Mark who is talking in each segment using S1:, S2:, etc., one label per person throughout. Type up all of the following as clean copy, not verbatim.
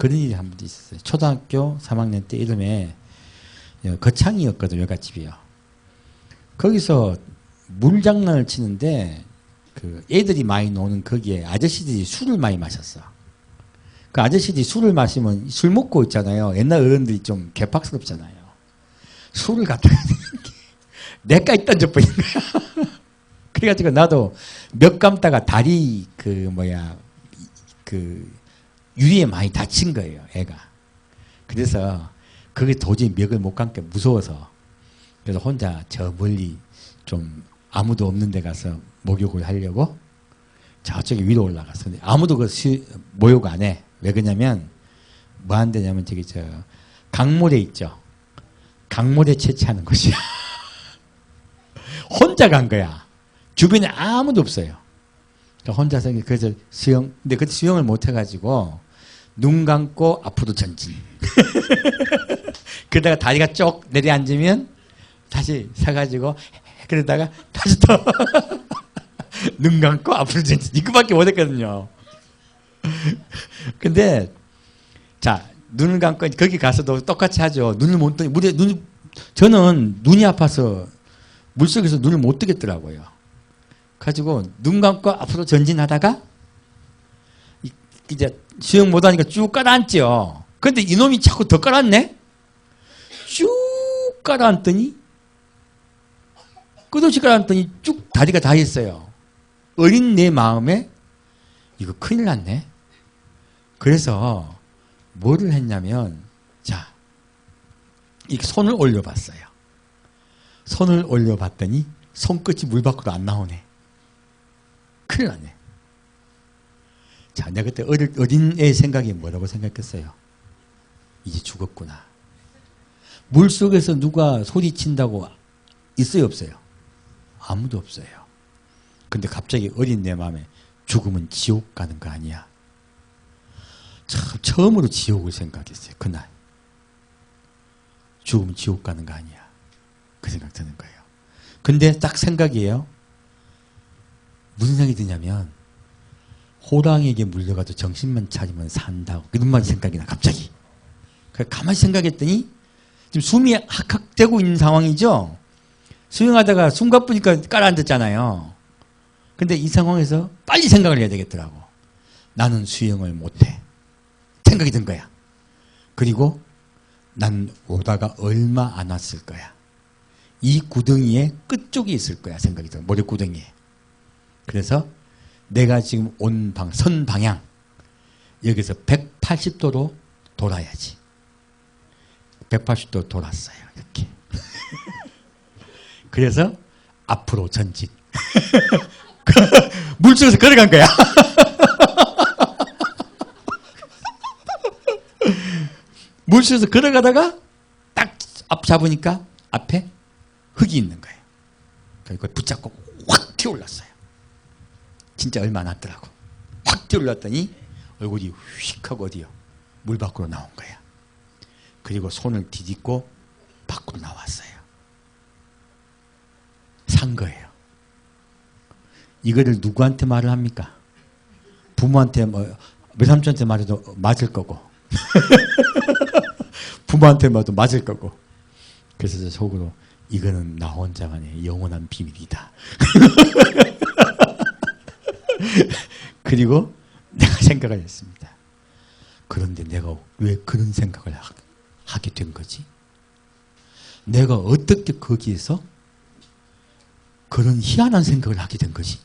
S1: 그런 일이 한 번도 있었어요. 초등학교 3학년 때 이름에 거창이었거든요. 외갓집이요. 거기서 물장난을 치는데 그 애들이 많이 노는 거기에 아저씨들이 술을 많이 마셨어. 그 아저씨들이 술을 마시면 술 먹고 있잖아요. 옛날 어른들이 좀 개팍스럽잖아요. 술을 갖다가 내까지 던져버린 거야. 그래가지고 나도 몇 감다가 다리 유리에 많이 다친 거예요. 애가. 그래서 그게 도저히 멱을 못 감게 무서워서 그래서 혼자 저 멀리 좀 아무도 없는 데 가서 목욕을 하려고 저쪽에 위로 올라갔어. 근데 아무도 그 목욕 안 해. 왜 그러냐면 뭐 한대냐면 저기 저 강모래 있죠. 강모래 채취하는 곳이야. 혼자 간 거야. 주변에 아무도 없어요. 그러니까 혼자서 그래서 근데 그때 수영을 못 해가지고 눈 감고 앞으로 전진. 그러다가 다리가 쭉 내려앉으면 다시 서가지고 그러다가 다시 또 눈 감고 앞으로 전진. 이거밖에 못했거든요. 근데 자 눈을 감고 거기 가서도 똑같이 하죠. 눈을 못 뜨니 저는 눈이 아파서 물속에서 눈을 못 뜨겠더라고요. 가지고 눈 감고 앞으로 전진하다가 이제 수영 못하니까 쭉 깔아앉죠. 근데 이놈이 자꾸 더 깔았네. 쭉 깔아앉더니 끝없이 깔아앉더니 쭉 다리가 다 있어요. 어린 내 마음에 이거 큰일 났네. 그래서 뭐를 했냐면 자, 이 손을 올려봤어요. 손을 올려봤더니 손끝이 물 밖으로 안 나오네. 큰일 났네. 자, 내가 그때 어린 애 생각이 뭐라고 생각했어요? 이제 죽었구나. 물속에서 누가 소리친다고 있어요, 없어요? 아무도 없어요. 근데 갑자기 어린 내 마음에 죽으면 지옥 가는 거 아니야? 참 처음으로 지옥을 생각했어요. 그날. 죽으면 지옥 가는 거 아니야? 그 생각 드는 거예요. 근데 딱 생각이에요. 무슨 생각이 드냐면 호랑이에게 물려가도 정신만 차리면 산다고 그런 말이 생각이 나 갑자기. 가만히 생각했더니 지금 숨이 학학되고 있는 상황이죠. 수영하다가 숨 가쁘니까 깔아앉았잖아요. 근데 이 상황에서 빨리 생각을 해야 되겠더라고. 나는 수영을 못해. 생각이 든 거야. 그리고 난 오다가 얼마 안 왔을 거야. 이 구덩이의 끝쪽에 있을 거야 생각이 들어. 모래구덩이에. 그래서 내가 지금 선 방향 여기서 180도로 돌아야지. 180도 돌았어요. 이렇게. 그래서 앞으로 전진. 물속에서 걸어간 거야. 물속에서 걸어가다가 딱 앞 잡으니까 앞에 흙이 있는 거예요. 그걸 붙잡고 확 튀어올랐어요. 진짜 얼마 안 왔더라고. 확 튀어올랐더니 얼굴이 휙 하고 어디요? 물 밖으로 나온 거야. 그리고 손을 디딛고 밖으로 나왔어요. 산 거예요. 이거를 누구한테 말을 합니까? 부모한테 외삼촌한테 말해도 맞을 거고 부모한테 말해도 맞을 거고. 그래서 저 속으로 이거는 나 혼자만의 영원한 비밀이다. 그리고 내가 생각을 했습니다. 그런데 내가 왜 그런 생각을 하게 된 거지? 내가 어떻게 거기에서 그런 희한한 생각을 하게 된 거지?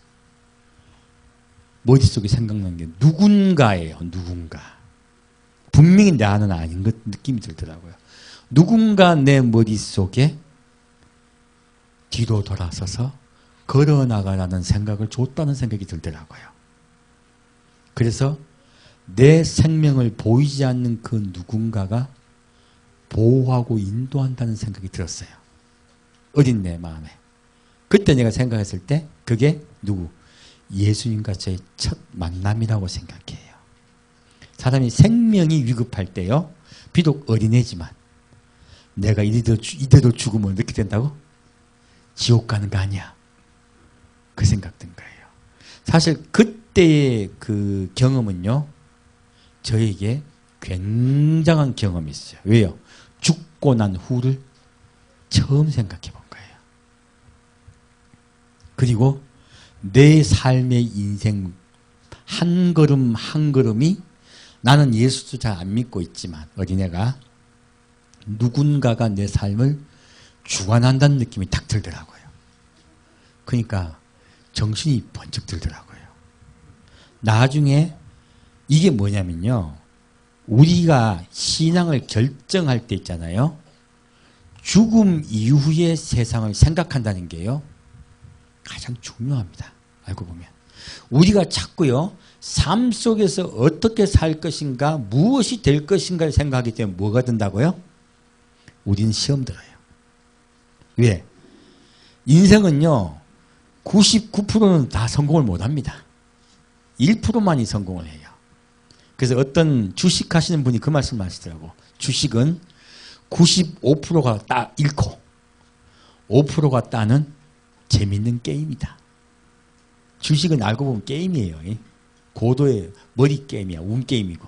S1: 머릿속에 생각난 게 누군가예요. 누군가. 분명히 나는 아닌 것 느낌이 들더라고요. 누군가 내 머릿속에 뒤로 돌아서서 걸어나가라는 생각을 줬다는 생각이 들더라고요. 그래서 내 생명을 보이지 않는 그 누군가가 보호하고 인도한다는 생각이 들었어요. 어린 내 마음에. 그때 내가 생각했을 때 그게 누구? 예수님과 저의 첫 만남이라고 생각해요. 사람이 생명이 위급할 때요. 비록 어린애지만 내가 이대로 죽으면 어떻게 된다고? 지옥 가는 거 아니야. 그 생각 든 거예요. 사실 그때의 그 경험은요. 저에게 굉장한 경험이 있어요. 왜요? 죽고 난 후를 처음 생각해 본 거예요. 그리고 내 삶의 인생 한 걸음 한 걸음이 나는 예수도 잘 안 믿고 있지만 어린애가 누군가가 내 삶을 주관한다는 느낌이 딱 들더라고요. 그러니까 정신이 번쩍 들더라고요. 나중에 이게 뭐냐면요. 우리가 신앙을 결정할 때 있잖아요. 죽음 이후의 세상을 생각한다는 게요. 가장 중요합니다. 알고 보면. 우리가 자꾸요. 삶 속에서 어떻게 살 것인가 무엇이 될 것인가를 생각하기 때문에 뭐가 된다고요? 우리는 시험 들어요. 왜? 인생은요. 99%는 다 성공을 못합니다. 1%만이 성공을 해요. 그래서 어떤 주식하시는 분이 그 말씀을 하시더라고. 주식은 95%가 딱 잃고 5%가 따는 재밌는 게임이다. 주식은 알고 보면 게임이에요. 고도의 머리 게임이야. 운 게임이고.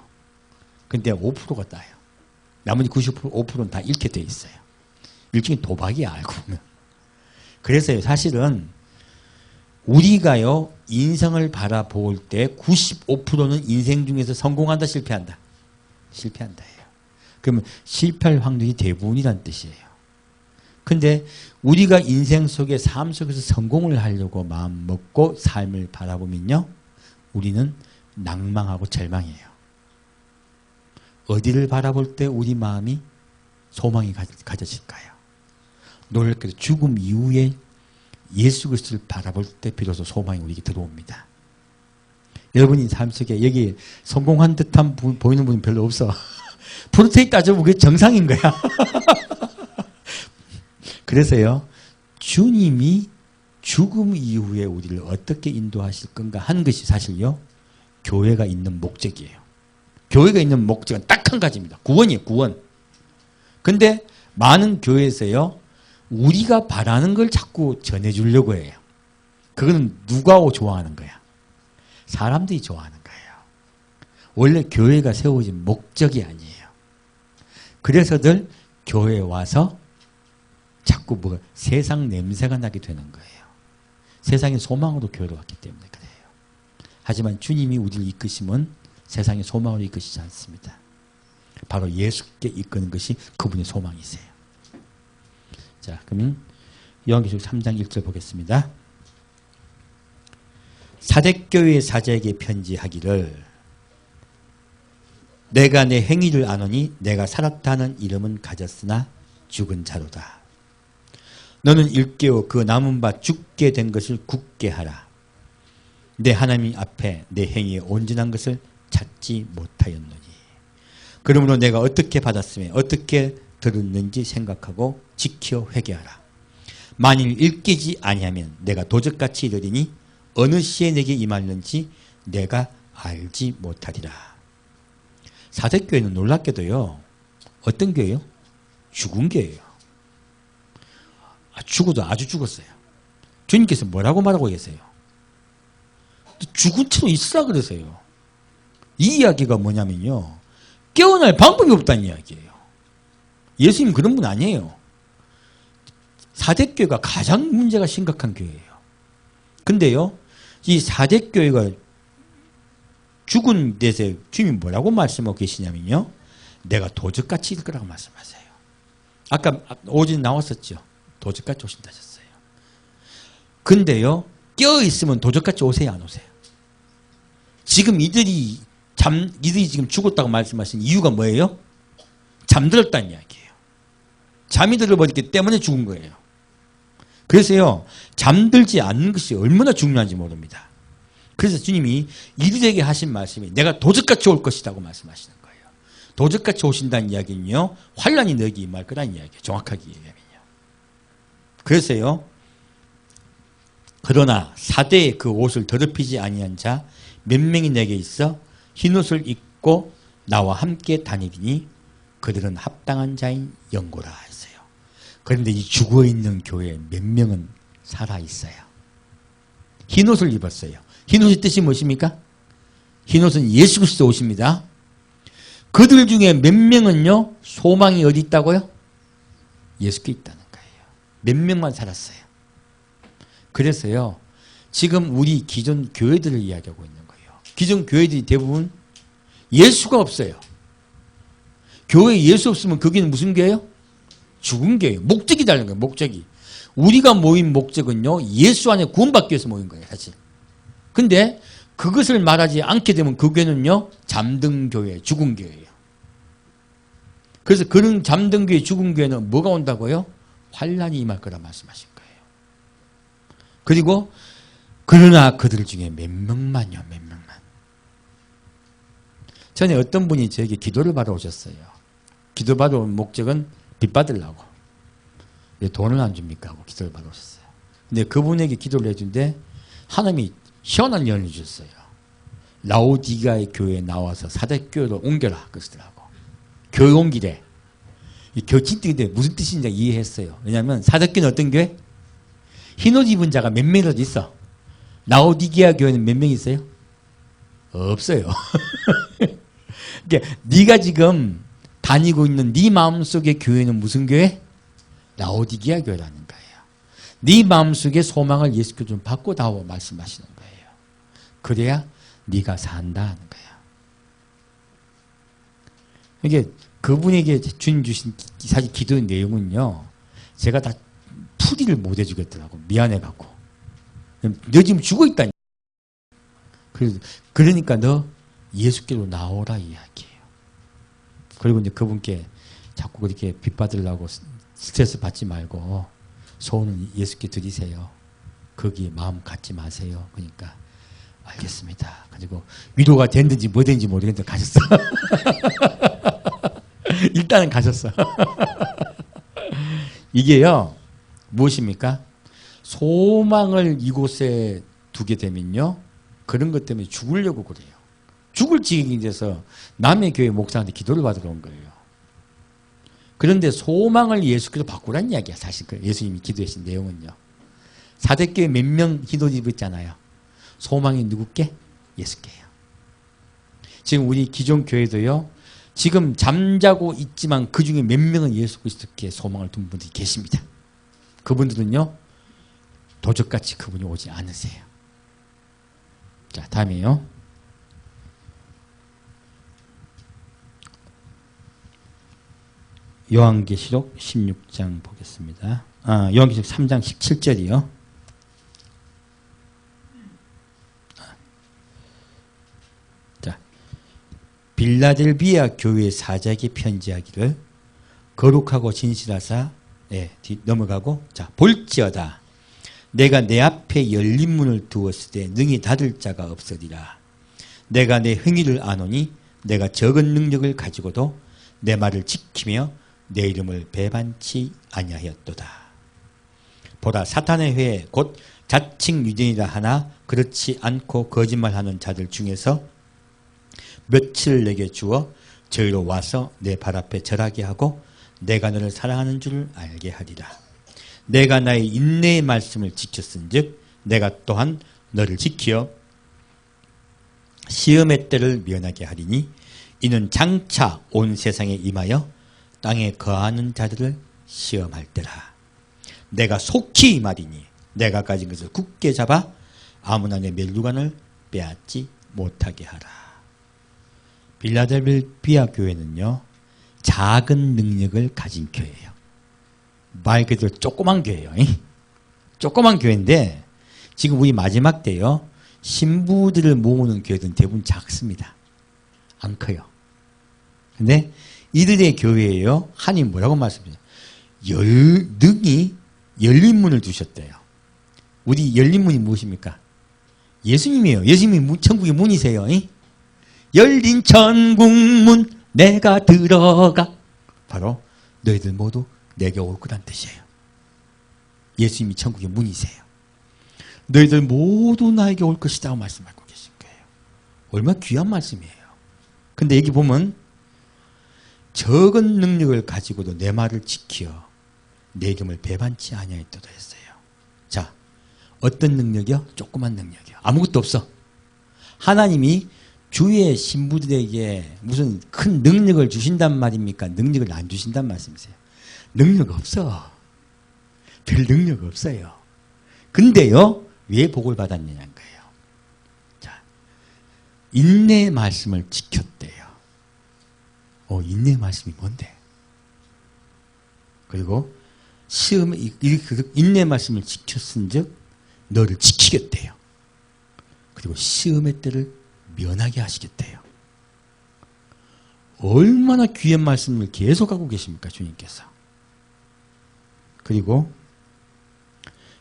S1: 근데 5%가 따요. 나머지 95%는 다 잃게 돼 있어요. 일종의 도박이야. 알고 보면. 그래서 사실은 우리가요. 인생을 바라볼 때 95%는 인생 중에서 성공한다 실패한다. 실패한다 해요. 그러면 실패할 확률이 대부분이란 뜻이에요. 근데 우리가 인생 속에 삶 속에서 성공을 하려고 마음 먹고 삶을 바라보면요. 우리는 낭망하고 절망해요. 어디를 바라볼 때 우리 마음이 소망이 가져질까요? 놀랍게도 죽음 이후에 예수 그리스도를 바라볼 때 비로소 소망이 우리에게 들어옵니다. 여러분이 삶 속에 여기 성공한 듯한 보이는 분이 별로 없어. 프로테인 따져보면 그게 정상인 거야. 그래서요. 주님이 죽음 이후에 우리를 어떻게 인도하실 건가 하는 것이 사실요. 교회가 있는 목적이에요. 교회가 있는 목적은 딱 한 가지입니다. 구원이에요. 구원. 근데 많은 교회에서요. 우리가 바라는 걸 자꾸 전해주려고 해요. 그거는 누가 좋아하는 거야? 사람들이 좋아하는 거예요. 원래 교회가 세워진 목적이 아니에요. 그래서들 교회에 와서 자꾸 세상 냄새가 나게 되는 거예요. 세상의 소망으로 교회로 왔기 때문에 그래요. 하지만 주님이 우리를 이끄시면 세상의 소망으로 이끄시지 않습니다. 바로 예수께 이끄는 것이 그분의 소망이세요. 자, 그러면 요한계시록 3장 1절 보겠습니다. 사대교회의 사자에게 편지하기를 내가 내 행위를 아노니 내가 살았다는 이름은 가졌으나 죽은 자로다. 너는 일깨워 그 남은 바 죽게 된 것을 굳게 하라. 내 하나님 앞에 내 행위에 온전한 것을 찾지 못하였노니. 그러므로 내가 어떻게 받았으며 어떻게 들었는지 생각하고 지켜 회개하라. 만일 일깨지 아니하면 내가 도적같이 이르리니 어느 시에 내게 임하는지 내가 알지 못하리라. 사대교회는 놀랍게도요. 어떤 교회요? 죽은 교회예요. 죽어도 아주 죽었어요. 주님께서 뭐라고 말하고 계세요? 죽은 채로 있으라 그러세요. 이 이야기가 뭐냐면요. 깨어날 방법이 없다는 이야기예요. 예수님 그런 분 아니에요. 사대교회가 가장 문제가 심각한 교회예요. 근데요. 이 사대교회가 죽은 데서 주님이 뭐라고 말씀하고 계시냐면요. 내가 도적같이 일 거라고 말씀하세요. 아까 오전에 나왔었죠. 도적같이 오신다 하셨어요. 근데요. 깨어있으면 도적같이 오세요 안 오세요? 지금 이들이 지금 죽었다고 말씀하신 이유가 뭐예요? 잠들었다는 이야기예요. 잠이 들어버렸기 때문에 죽은 거예요. 그래서요. 잠들지 않는 것이 얼마나 중요한지 모릅니다. 그래서 주님이 이들에게 하신 말씀이 내가 도적같이 올 것이라고 말씀하시는 거예요. 도적같이 오신다는 이야기는요. 환란이 너에게 임할 거라는 이야기예요. 정확하게 얘기하면요. 그래서요. 그러나 사대의 그 옷을 더럽히지 아니한 자 몇 명이 내게 있어 흰옷을 입고 나와 함께 다니리니 그들은 합당한 자인 영고라 했어요. 그런데 이 죽어있는 교회에 몇 명은 살아있어요. 흰옷을 입었어요. 흰옷의 뜻이 무엇입니까? 흰옷은 예수 그리스도 옷입니다. 그들 중에 몇 명은요, 소망이 어디 있다고요? 예수께 있다는 거예요. 몇 명만 살았어요. 그래서요, 지금 우리 기존 교회들을 이야기하고 있는 거예요. 기존 교회들이 대부분 예수가 없어요. 교회에 예수 없으면 거기는 무슨 교회예요? 죽은 교회예요. 목적이 다른 거예요. 목적이. 우리가 모인 목적은요, 예수 안에 구원받기 위해서 모인 거예요, 사실. 근데 그것을 말하지 않게 되면 그 교회는요, 잠든 교회, 죽은 교회예요. 그래서 그런 잠든 교회, 죽은 교회는 뭐가 온다고요? 환란이 임할 거라 말씀하신 거예요. 그리고 그러나 그들 중에 몇 명만요, 몇 명만. 전에 어떤 분이 저에게 기도를 받아 오셨어요. 기도 받아 온 목적은 빚 받으려고. 왜 돈을 안 줍니까? 하고 기도를 받아 오셨어요. 근데 그분에게 기도를 해준데 하나님이 희한한 연을 주셨어요. 라오디게아의 교회에 나와서 사대교회로 옮겨라 그러시더라고. 교회 옮기래. 이 교친뜻인데 무슨 뜻인지 이해했어요. 왜냐하면 사대교회는 어떤 교회? 흰옷 입은 자가 몇 명이라도 있어. 라오디게아 교회는 몇 명 있어요? 없어요. 그러니까 네가 지금 다니고 있는 네 마음속의 교회는 무슨 교회? 라오디게아 교회라는 거예요. 네 마음속의 소망을 예수께 좀 바꿔다오 말씀하시는 거예요. 그래야 네가 산다 하는 거예요. 이게 그분에게 주님 주신 사실 기도의 내용은요, 제가 다 풀이를 못 해주겠더라고. 미안해갖고. 너 지금 죽어있다니. 그러니까 너 예수께로 나오라 이야기예요. 그리고 이제 그분께 자꾸 그렇게 빚 받으려고 스트레스 받지 말고 소원은 예수께 드리세요. 거기에 마음 갖지 마세요. 그러니까 알겠습니다. 그리고 위로가 됐는지 뭐 됐는지 모르겠는데 가셨어. 일단은 가셨어. 이게요, 무엇입니까? 소망을 이곳에 두게 되면요, 그런 것 때문에 죽으려고 그래요. 죽을 지경이 돼서 남의 교회 목사한테 기도를 받으러 온 거예요. 그런데 소망을 예수께서 바꾸라는 이야기야. 사실 그 예수님이 기도하신 내용은요. 사대교회 몇 명 흰옷 입었잖아요. 소망이 누구께? 예수께요. 지금 우리 기존 교회도요, 지금 잠자고 있지만 그 중에 몇 명은 예수 그리스도께 소망을 둔 분들이 계십니다. 그분들은요, 도적같이 그분이 오지 않으세요. 자, 다음이에요. 요한계시록 16장 보겠습니다. 요한계시록 3장 17절이요. 자, 빌라델비아 교회 사자에게 편지하기를 거룩하고 진실하사, 넘어가고, 자, 볼지어다. 내가 내 앞에 열린 문을 두었을 때 능히 닫을 자가 없으리라. 내가 내 행위를 아노니 내가 적은 능력을 가지고도 내 말을 지키며 내 이름을 배반치 아니하였도다. 보라, 사탄의 회에 곧 자칭 유대인이라 하나 그렇지 않고 거짓말하는 자들 중에서 며칠 내게 주어 저희로 와서 내 발 앞에 절하게 하고 내가 너를 사랑하는 줄 알게 하리라. 내가 나의 인내의 말씀을 지켰은즉 내가 또한 너를 지켜 시험의 때를 면하게 하리니 이는 장차 온 세상에 임하여 땅에 거하는 자들을 시험할 때라. 내가 속히 임하리니 내가 가진 것을 굳게 잡아 아무나 내 멸류관을 빼앗지 못하게 하라. 빌라델비아 교회는요, 작은 능력을 가진 교회예요. 말 그대로 조그만 교회예요. 조그만 교회인데 지금 우리 마지막 때요, 신부들을 모으는 교회들은 대부분 작습니다. 안 커요. 근데 이들의 교회에요, 하나님 뭐라고 말씀하세요? 능히 열린 문을 두셨대요. 우리 열린 문이 무엇입니까? 예수님이에요. 예수님이 천국의 문이세요. 열린 천국문 내가 들어가. 바로 너희들 모두 내게 올 거란 뜻이에요. 예수님이 천국의 문이세요. 너희들 모두 나에게 올 것이다 말씀하고 계신 거예요. 얼마나 귀한 말씀이에요. 근데 여기 보면 적은 능력을 가지고도 내 말을 지켜 내 이름을 배반치 아니하였도다 했어요. 자, 어떤 능력이요? 조그만 능력이요. 아무것도 없어. 하나님이 주의 신부들에게 무슨 큰 능력을 주신단 말입니까? 능력을 안 주신단 말씀이세요. 능력 없어. 별 능력 없어요. 근데요, 왜 복을 받았느냐는 거예요. 자, 인내의 말씀을 지켰대요. 인내의 말씀이 뭔데? 그리고 시험에 인내의 말씀을 지켰은즉 너를 지키겠대요. 그리고 시험의 때를 면하게 하시겠대요. 얼마나 귀한 말씀을 계속하고 계십니까, 주님께서. 그리고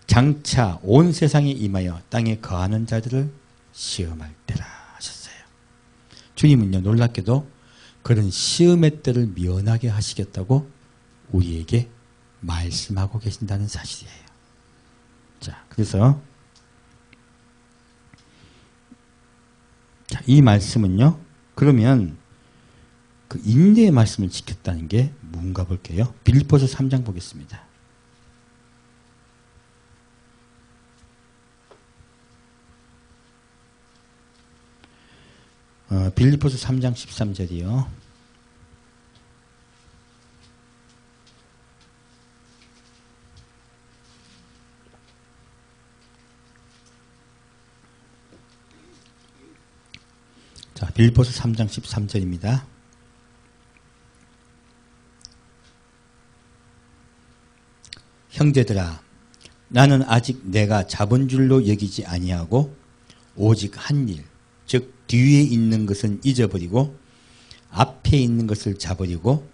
S1: 장차 온 세상에 임하여 땅에 거하는 자들을 시험할 때라 하셨어요. 주님은요, 놀랍게도 그런 시험의 때를 면하게 하시겠다고 우리에게 말씀하고 계신다는 사실이에요. 자, 그래서 이 말씀은요, 그러면 그 인내의 말씀을 지켰다는 게 뭔가 볼게요. 빌립보서 3장 보겠습니다. 빌립보서 3장 13절이요. 자, 빌립보서 3장 13절입니다. 형제들아, 나는 아직 내가 잡은 줄로 여기지 아니하고 오직 한 일, 즉 뒤에 있는 것은 잊어버리고 앞에 있는 것을 잡으려고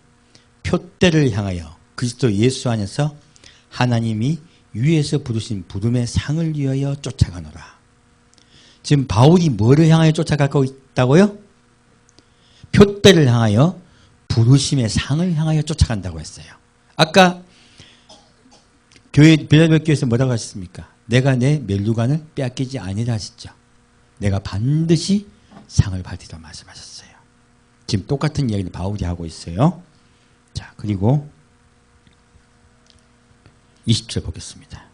S1: 표대를 향하여 그리스도 예수 안에서 하나님이 위에서 부르신 부름의 상을 위하여 쫓아가노라. 지금 바울이 뭐를 향하여 쫓아가고 있다고요? 표대를 향하여 부르심의 상을 향하여 쫓아간다고 했어요. 아까 빌립보 교회에서 뭐라고 하셨습니까? 내가 내 면류관을 빼앗기지 아니라 하셨죠. 내가 반드시 상을 받으리라 말씀하셨어요. 지금 똑같은 이야기를 바울이 하고 있어요. 자, 그리고 20절 보겠습니다.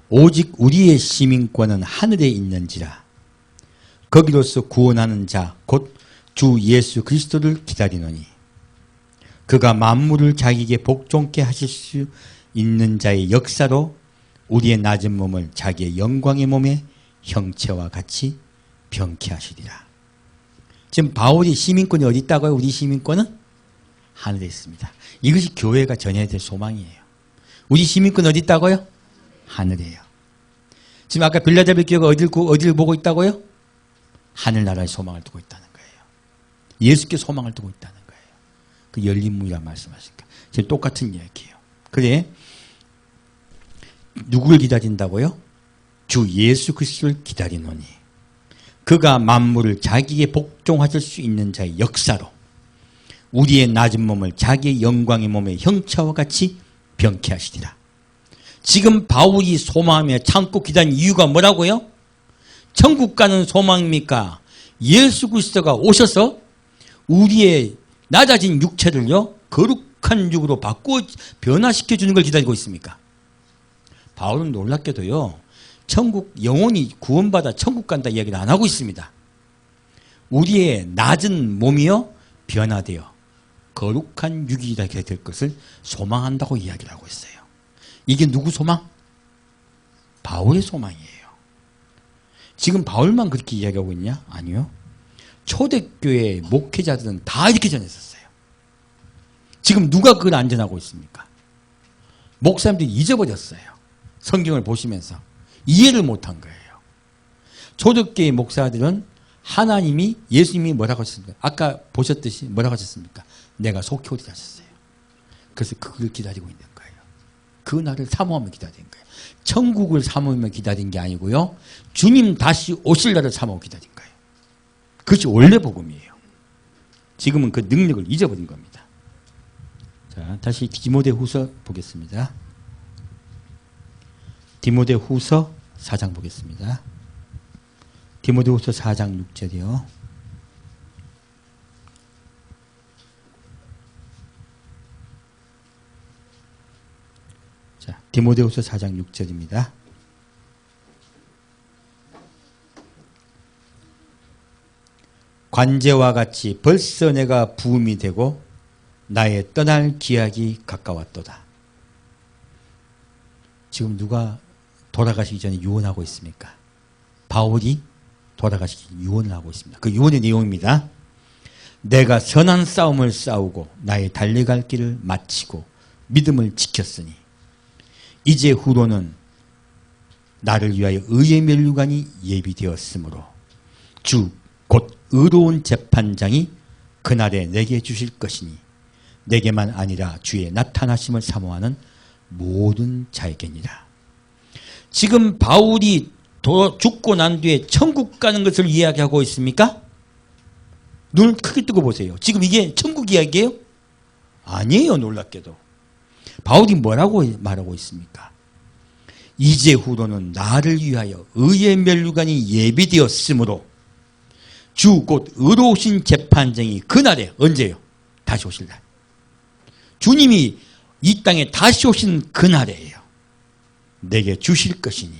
S1: 오직 우리의 시민권은 하늘에 있는지라 거기로서 구원하는 자 곧 주 예수 그리스도를 기다리노니 그가 만물을 자기에게 복종케 하실 수 있는 자의 역사로 우리의 낮은 몸을 자기의 영광의 몸의 형체와 같이 병케 하시리라. 지금 바울이 시민권이 어디 있다고요? 우리 시민권은 하늘에 있습니다. 이것이 교회가 전해야 될 소망이에요. 우리 시민권 어디 있다고요? 하늘이에요. 지금 아까 빌라델비아 교회가 어디를 보고 있다고요? 하늘나라의 소망을 두고 있다는 거예요. 예수께 소망을 두고 있다는 거예요. 그 열린 문이라고 말씀하시니까 지금 똑같은 이야기예요. 그래, 누구를 기다린다고요? 주 예수 그리스도를 기다리노니 그가 만물을 자기에게 복종하실 수 있는 자의 역사로 우리의 낮은 몸을 자기의 영광의 몸의 형체와 같이 병케 하시리라. 지금 바울이 소망하며 참고 기다린 이유가 뭐라고요? 천국 가는 소망입니까? 예수 그리스도가 오셔서 우리의 낮아진 육체를요 거룩한 육으로 바꾸어 변화시켜 주는 걸 기다리고 있습니까? 바울은 놀랍게도요 천국 영혼이 구원받아 천국 간다 이야기를 안 하고 있습니다. 우리의 낮은 몸이요 변화되어 거룩한 육이 되게 될 것을 소망한다고 이야기를 하고 있어요. 이게 누구 소망? 바울의 소망이에요. 지금 바울만 그렇게 이야기하고 있냐? 아니요. 초대교회 목회자들은 다 이렇게 전했었어요. 지금 누가 그걸 안 전하고 있습니까? 목사님들이 잊어버렸어요. 성경을 보시면서 이해를 못한 거예요. 초대교회 목사들은 하나님이 예수님이 뭐라고 하셨습니까? 아까 보셨듯이 뭐라고 하셨습니까? 내가 속히 오리라 하셨어요. 그래서 그걸 기다리고 있는 거예요. 그 날을 사모하며 기다린 거예요. 천국을 사모하며 기다린 게 아니고요. 주님 다시 오실 날을 사모하며 기다린 거예요. 그것이 원래 복음이에요. 지금은 그 능력을 잊어버린 겁니다. 자, 다시 디모데후서 보겠습니다. 디모데후서 4장 보겠습니다. 디모데후서 4장 6절이요. 자, 디모데후서 4장 6절입니다. 관제와 같이 벌써 내가 부음이 되고 나의 떠날 기약이 가까웠도다. 지금 누가 돌아가시기 전에 유언하고 있습니까? 바울이 돌아가시기 전에 유언을 하고 있습니다. 그 유언의 내용입니다. 내가 선한 싸움을 싸우고 나의 달려갈 길을 마치고 믿음을 지켰으니 이제 후로는 나를 위하여 의의 면류관이 예비되었으므로 주 곧 의로운 재판장이 그날에 내게 주실 것이니 내게만 아니라 주의 나타나심을 사모하는 모든 자에게니라. 지금 바울이 죽고 난 뒤에 천국 가는 것을 이야기하고 있습니까? 눈을 크게 뜨고 보세요. 지금 이게 천국 이야기예요? 아니에요. 놀랍게도. 바울이 뭐라고 말하고 있습니까? 이제 후로는 나를 위하여 의의 면류관이 예비되었으므로 주 곧 의로우신 재판장이 그날에 언제요? 다시 오실 날. 주님이 이 땅에 다시 오신 그날이에요. 내게 주실 것이니.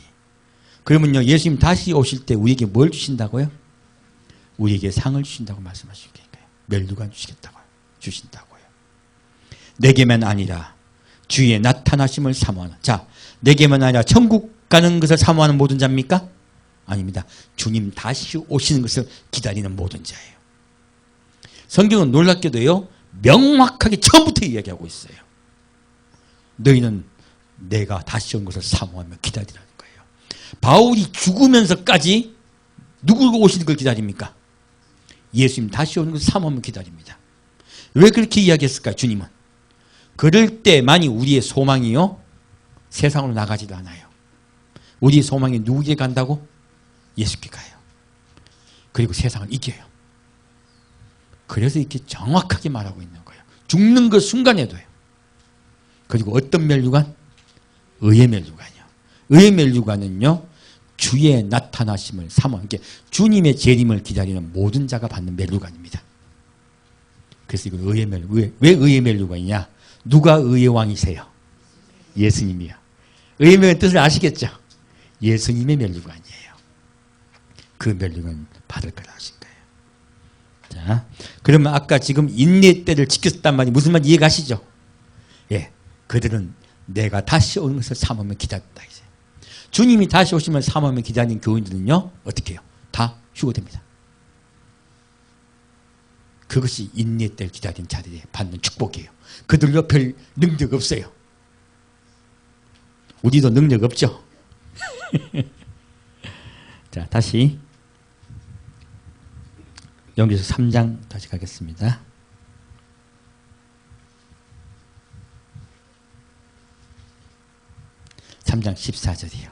S1: 그러면요, 예수님 다시 오실 때 우리에게 뭘 주신다고요? 우리에게 상을 주신다고 말씀하시니까요. 면류관 주신다고요. 내게만 아니라 주의 나타나심을 사모하는. 자, 내게만 아니라 천국 가는 것을 사모하는 모든 자입니까? 아닙니다. 주님 다시 오시는 것을 기다리는 모든 자예요. 성경은 놀랍게도요, 명확하게 처음부터 이야기하고 있어요. 너희는 내가 다시 온 것을 사모하며 기다리라는 거예요. 바울이 죽으면서까지 누구가 오시는 걸 기다립니까? 예수님 다시 오는 것을 사모하며 기다립니다. 왜 그렇게 이야기했을까요? 주님은. 그럴 때만이 우리의 소망이요, 세상으로 나가지도 않아요. 우리의 소망이 누구에게 간다고? 예수께 가요. 그리고 세상을 이겨요. 그래서 이렇게 정확하게 말하고 있는 거예요. 죽는 그 순간에도요. 그리고 어떤 면류관? 의의 면류관이요. 의의 면류관은요, 주의 나타나심을 사모하는 게 주님의 재림을 기다리는 모든 자가 받는 면류관입니다. 그래서 이거 의의 면류관. 왜 의의 면류관이냐? 누가 의의 왕이세요? 예수님이요. 의의 면류관 뜻을 아시겠죠? 예수님의 면류관이에요. 그 면류관 받을 거라 하신 거예요. 자, 그러면 아까 지금 인내 때를 지켰단 말이 무슨 말인지 이해가시죠? 예, 그들은 내가 다시 오는 것을 사모하며 기다렸다. 이제 주님이 다시 오시면 사모하며 기다리는 교인들은요, 어떻게 해요? 다 휴거됩니다. 그것이 인내 때를 기다린 자들이 받는 축복이에요. 그들도 별 능력 없어요. 우리도 능력 없죠? 자, 다시 여기서 3장 다시 가겠습니다. 3장 14절이요.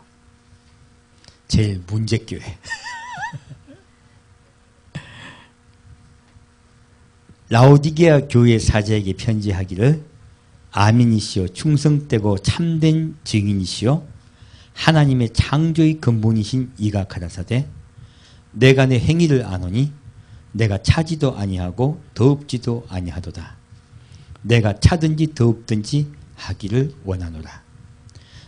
S1: 제일 문제교회. 라오디게아 교회 사제에게 편지하기를 아멘이시오 충성되고 참된 증인이시오 하나님의 창조의 근본이신 이가 가라사대 내가 내 행위를 아노니 내가 차지도 아니하고 더웁지도 아니하도다. 내가 차든지 더웁든지 하기를 원하노라.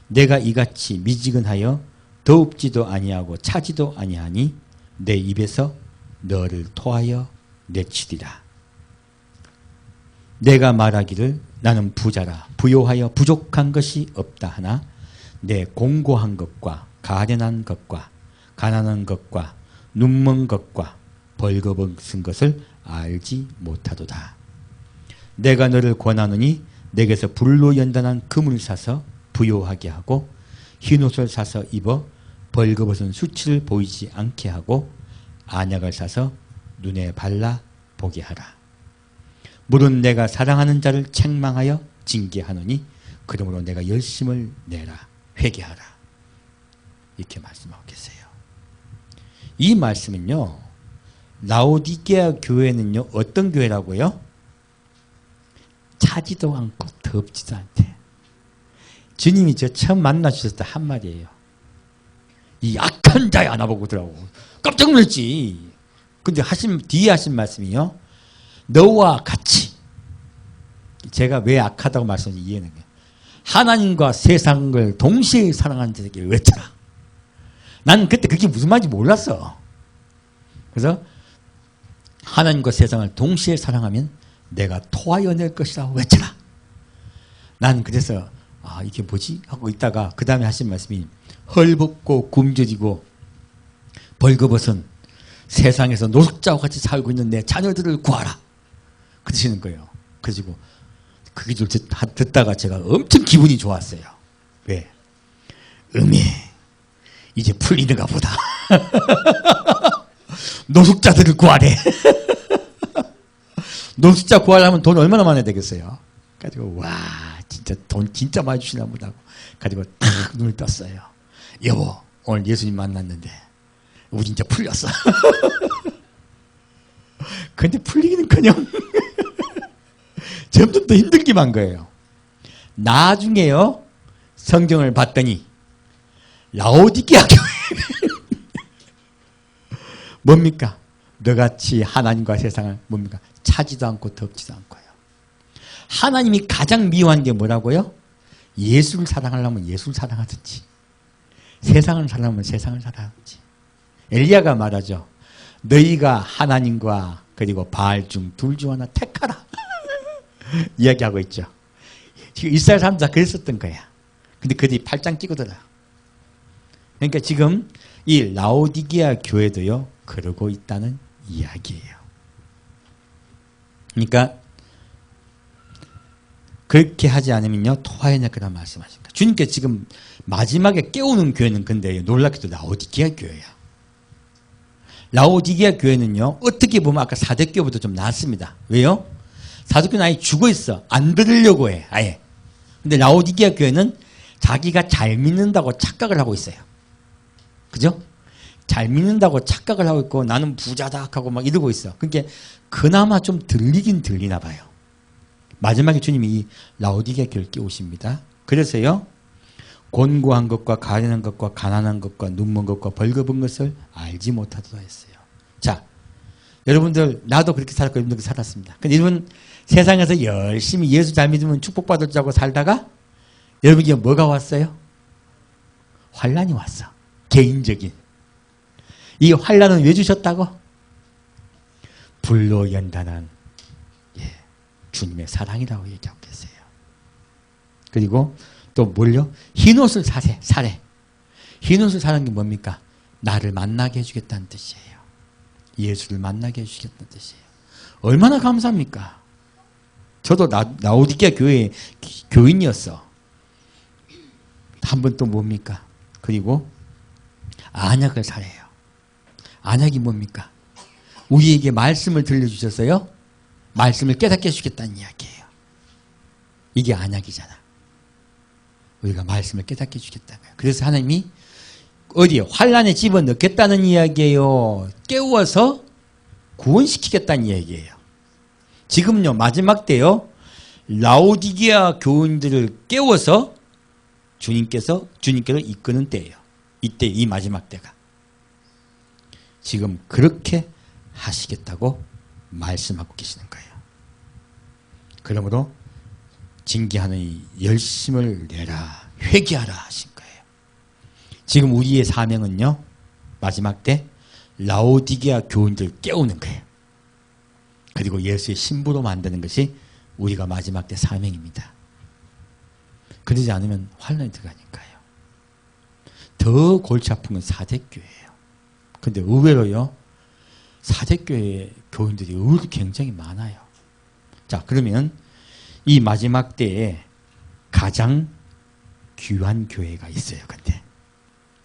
S1: 내가 이같이 미지근하여 더웁지도 아니하고 차지도 아니하니 내 입에서 너를 토하여 내치리라. 내가 말하기를 나는 부자라 부요하여 부족한 것이 없다 하나 내 공고한 것과 가련한 것과 가난한 것과 눈먼 것과 벌거벗은 것을 알지 못하도다. 내가 너를 권하노니 내게서 불로 연단한 금을 사서 부요하게 하고 흰옷을 사서 입어 벌거벗은 수치를 보이지 않게 하고 안약을 사서 눈에 발라 보게 하라. 물은 내가 사랑하는 자를 책망하여 징계하노니 그러므로 내가 열심을 내라 회개하라. 이렇게 말씀하고 계세요. 이 말씀은요, 라오디게아 교회는요, 어떤 교회라고요? 차지도 않고 덥지도 않대. 주님이 저 처음 만나주셨을 때 한 말이에요. 이 악한 자야 나보고 그러더라고. 깜짝 놀랐지. 근데 뒤에 하신 말씀이요. 너와 같이. 제가 왜 악하다고 말씀하는지 이해는 거예요. 하나님과 세상을 동시에 사랑하는 자에게 외쳐라. 나는 그때 그게 무슨 말인지 몰랐어. 그래서 하나님과 세상을 동시에 사랑하면 내가 토하여낼 것이라 외쳐라. 난 그래서 이게 뭐지? 하고 있다가 그 다음에 하신 말씀이 헐벗고 굶주리고 벌거벗은 세상에서 노숙자와 같이 살고 있는 내 자녀들을 구하라. 그러시는 거예요. 그래가지고 그 기도를 듣다가 제가 엄청 기분이 좋았어요. 왜? 이제 풀리는가 보다. 노숙자들을 구하래. 노숙자 구하려면 돈 얼마나 많아야 되겠어요? 가지고 와 진짜 돈 진짜 많이 주시나 보다. 가지고 탁 눈을 떴어요. 여보 오늘 예수님 만났는데 우리 진짜 풀렸어. 근데 풀리기는커녕 점점 더 힘들기만 한 거예요. 나중에요 성경을 봤더니 라오디게아 교회 뭡니까? 너같이 하나님과 세상을 뭡니까? 차지도 않고 덮지도 않고요. 하나님이 가장 미워한 게 뭐라고요? 예수를 사랑하려면 예수를 사랑하든지 세상을 사랑하면 세상을 사랑하든지. 엘리야가 말하죠. 너희가 하나님과 그리고 바알 중 둘 중 하나 택하라. 이야기하고 있죠. 지금 이스라엘 사람들 다 그랬었던 거야. 근데 그들이 팔짱 끼고더라. 그러니까 지금 이 라오디게아 교회도요 그러고 있다는 이야기예요. 그러니까 그렇게 하지 않으면요 토하여낼 거라 말씀하십니다. 주님께 지금 마지막에 깨우는 교회는 근데 놀랍게도 라오디게아 교회야. 라오디게아 교회는요 어떻게 보면 아까 사대교회보다 좀 낫습니다. 왜요? 사대교회는 아예 죽어있어. 안 들으려고 해 아예. 근데 라오디게아 교회는 자기가 잘 믿는다고 착각을 하고 있어요. 그죠? 잘 믿는다고 착각을 하고 있고 나는 부자다 하고 막 이러고 있어. 그러니까 그나마 좀 들리긴 들리나 봐요. 마지막에 주님이 이 라오디게아 교회를 깨우십니다. 그래서요 곤고한 것과 가련한 것과 가난한 것과 눈먼 것과 벌거벗은 것을 알지 못하도다 했어요. 자, 여러분들 나도 그렇게 살았고 여러분들 그렇게 살았습니다. 근데 여러분 세상에서 열심히 예수 잘 믿으면 축복받으려고 살다가 여러분에게 뭐가 왔어요? 환난이 왔어. 개인적인. 이 환난은 왜 주셨다고? 불로 연단한 주님의 사랑이라고 얘기하고 계세요. 그리고 또 뭘요? 흰옷을 사래. 흰옷을 사는 게 뭡니까? 나를 만나게 해주겠다는 뜻이에요. 예수를 만나게 해주겠다는 뜻이에요. 얼마나 감사합니까? 저도 라오디게아 교회 교인이었어. 한 번 또 뭡니까? 그리고 안약을 사래요. 안약이 뭡니까? 우리에게 말씀을 들려주셨어요. 말씀을 깨닫게 해주겠다는 이야기예요. 이게 안약이잖아. 우리가 말씀을 깨닫게 해주겠다는 거예요. 그래서 하나님이 어디에 환란에 집어넣겠다는 이야기예요. 깨워서 구원시키겠다는 이야기예요. 지금요 마지막 때요 라오디게아 교인들을 깨워서 주님께서 이끄는 때예요. 이때 이 마지막 때가. 지금 그렇게 하시겠다고 말씀하고 계시는 거예요. 그러므로 징계하는 이 열심을 내라 회개하라 하신 거예요. 지금 우리의 사명은요 마지막 때 라오디게아 교인들 깨우는 거예요. 그리고 예수의 신부로 만드는 것이 우리가 마지막 때 사명입니다. 그러지 않으면 환란이 들어가니까요. 더 골치 아픈 건 사대교회예요. 근데 의외로요 사대교회 교인들이 의외로 굉장히 많아요. 자 그러면 이 마지막 때에 가장 귀한 교회가 있어요. 근데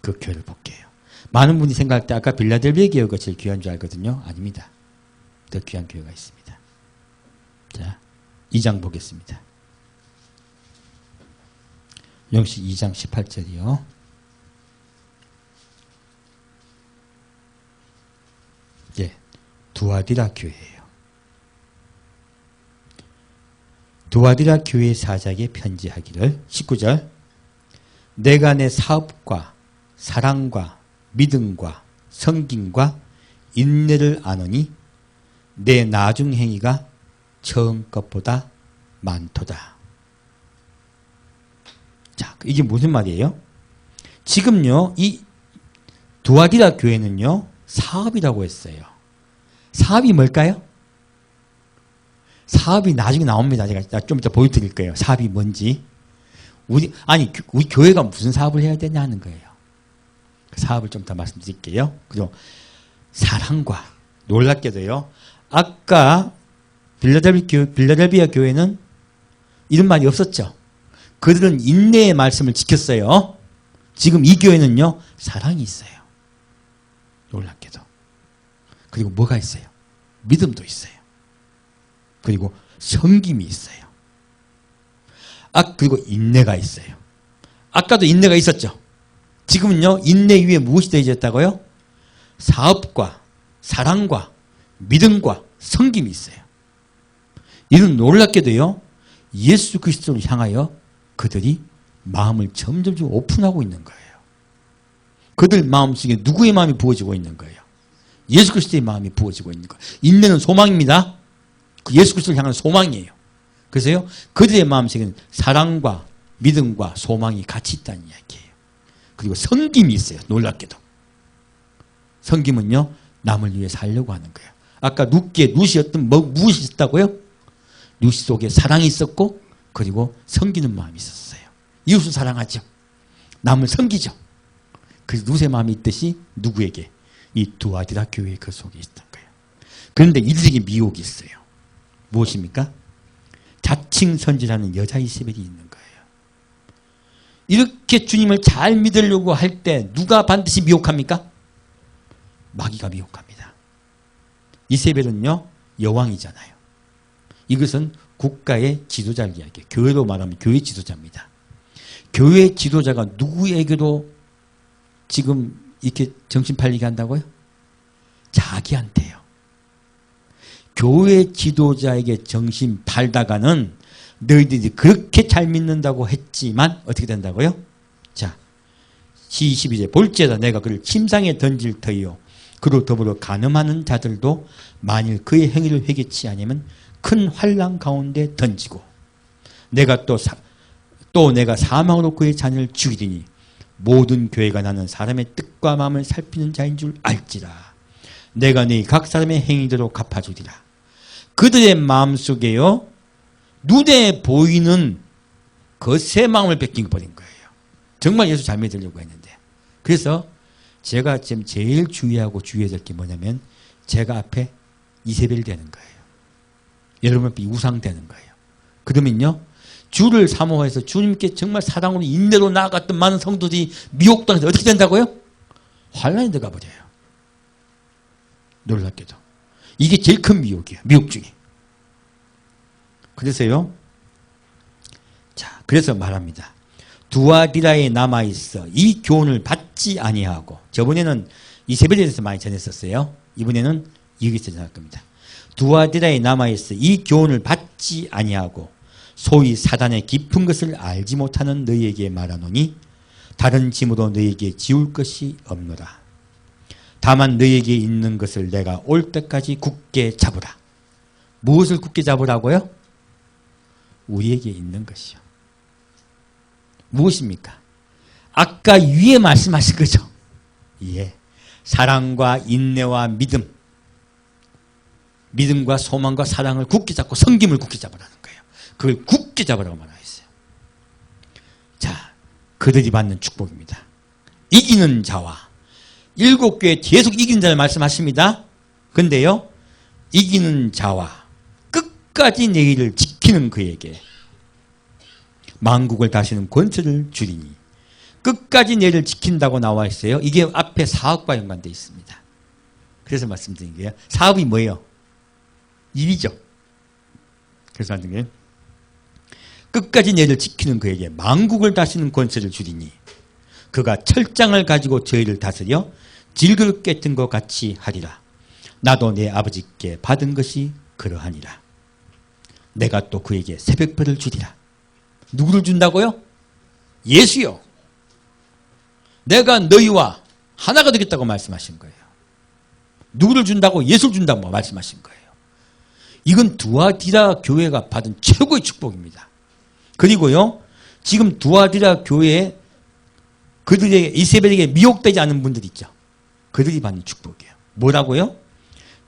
S1: 그 교회를 볼게요. 많은 분이 생각할 때 아까 빌라델비아 교회가 제일 귀한 줄 알거든요. 아닙니다. 더 귀한 교회가 있습니다. 자 2장 보겠습니다. 역시 2장 18절이요. 두아디라 교회예요. 두아디라 교회 사자에게 편지하기를 19절 내가 내 사업과 사랑과 믿음과 성김과 인내를 아노니 내 나중 행위가 처음 것보다 많도다. 자, 이게 무슨 말이에요? 지금요 이 두아디라 교회는요 사업이라고 했어요. 사업이 뭘까요? 사업이 나중에 나옵니다. 제가 좀 이따 보여드릴 거예요. 사업이 뭔지. 우리 교회가 무슨 사업을 해야 되냐는 거예요. 그 사업을 좀 더 말씀드릴게요. 그리고 사랑과, 놀랍게도요, 아까 빌라델비아 교회는 이런 말이 없었죠. 그들은 인내의 말씀을 지켰어요. 지금 이 교회는요, 사랑이 있어요. 놀랍게도. 그리고 뭐가 있어요? 믿음도 있어요. 그리고 섬김이 있어요. 그리고 인내가 있어요. 아까도 인내가 있었죠. 지금은요, 인내 위에 무엇이 더해졌다고요? 사업과 사랑과 믿음과 섬김이 있어요. 이런 놀랍게도요, 예수 그리스도를 향하여 그들이 마음을 점점 오픈하고 있는 거예요. 그들 마음속에 누구의 마음이 부어지고 있는 거예요? 예수 그리스도의 마음이 부어지고 있는 거예요. 인내는 소망입니다. 그 예수 그리스도를 향하는 소망이에요. 그래서요, 그들의 마음속에는 사랑과 믿음과 소망이 같이 있다는 이야기예요. 그리고 섬김이 있어요. 놀랍게도. 섬김은요, 남을 위해 살려고 하는 거예요. 아까 룻이 무엇이 있었다고요? 룻 속에 사랑이 있었고, 그리고 섬기는 마음이 있었어요. 이웃을 사랑하죠. 남을 섬기죠. 그래서 룻의 마음이 있듯이 누구에게? 이 두아디라 교회 그 속에 있던 거예요. 그런데 이들에게 미혹이 있어요. 무엇입니까? 자칭 선지라는 여자 이세벨이 있는 거예요. 이렇게 주님을 잘 믿으려고 할 때 누가 반드시 미혹합니까? 마귀가 미혹합니다. 이세벨은요, 여왕이잖아요. 이것은 국가의 지도자를 이야기해요. 교회로 말하면 교회 지도자입니다. 교회 지도자가 누구에게도 지금 이렇게 정신 팔리게 한다고요? 자기한테요. 교회 지도자에게 정신 팔다가는 너희들이 그렇게 잘 믿는다고 했지만 어떻게 된다고요? 자, 22절 볼지어다 내가 그를 침상에 던질 터이요 그로 더불어 간음하는 자들도 만일 그의 행위를 회개치 아니면 큰 환난 가운데 던지고 내가 또 내가 사망으로 그의 자녀를 죽이리니 모든 교회가 나는 사람의 뜻과 마음을 살피는 자인 줄 알지라. 내가 너희 각 사람의 행위대로 갚아주리라. 그들의 마음속에요, 눈에 보이는 것의 마음을 뺏겨버린 거예요. 정말 예수 잘 믿으려고 했는데. 그래서 제가 지금 제일 주의해야 될 게 뭐냐면 제가 앞에 이세벨 되는 거예요. 여러분 앞에 우상 되는 거예요. 그러면요, 주를 사모해서 주님께 정말 사랑으로 인내로 나아갔던 많은 성도들이 미혹당해서 어떻게 된다고요? 환란에 들어가 버려요. 놀랍게도. 이게 제일 큰 미혹이에요. 미혹 중에. 그래서요. 자, 그래서 말합니다. 두아디라에 남아있어 이 교훈을 받지 아니하고, 저번에는 이세벨에 대해서 많이 전했었어요. 이번에는 여기서 전할 겁니다. 두아디라에 남아있어 이 교훈을 받지 아니하고 소위 사단의 깊은 것을 알지 못하는 너희에게 말하노니 다른 짐으로 너희에게 지울 것이 없노라. 다만 너희에게 있는 것을 내가 올 때까지 굳게 잡으라. 무엇을 굳게 잡으라고요? 우리에게 있는 것이요. 무엇입니까? 아까 위에 말씀하신 거죠. 예. 사랑과 인내와 믿음과 소망과 사랑을 굳게 잡고 섬김을 굳게 잡으라는 거예요. 그걸 굳게 잡으라고 말하였어요. 자, 그들이 받는 축복입니다. 이기는 자와, 7교회 계속 이기는 자를 말씀하십니다. 근데요, 이기는 자와 끝까지 내 일을 지키는 그에게 만국을 다스리는 권세를 주리니. 끝까지 내 일을 지킨다고 나와 있어요. 이게 앞에 사업과 연관되어 있습니다. 그래서 말씀드린 거예요. 사업이 뭐예요? 일이죠. 그래서 말씀드린 거예요. 끝까지 내 일을 지키는 그에게 만국을 다스리는 권세를 주리니 그가 철장을 가지고 저희를 다스려 질그릇 깨뜨린 것 같이 하리라. 나도 내 아버지께 받은 것이 그러하니라. 내가 또 그에게 새벽별을 주리라. 누구를 준다고요? 예수요. 내가 너희와 하나가 되겠다고 말씀하신 거예요. 누구를 준다고? 예수를 준다고 말씀하신 거예요. 이건 두아디라 교회가 받은 최고의 축복입니다. 그리고요, 지금 두아디라 교회에 그들에게, 이세벨에게 미혹되지 않은 분들 있죠. 그들이 받는 축복이에요. 뭐라고요?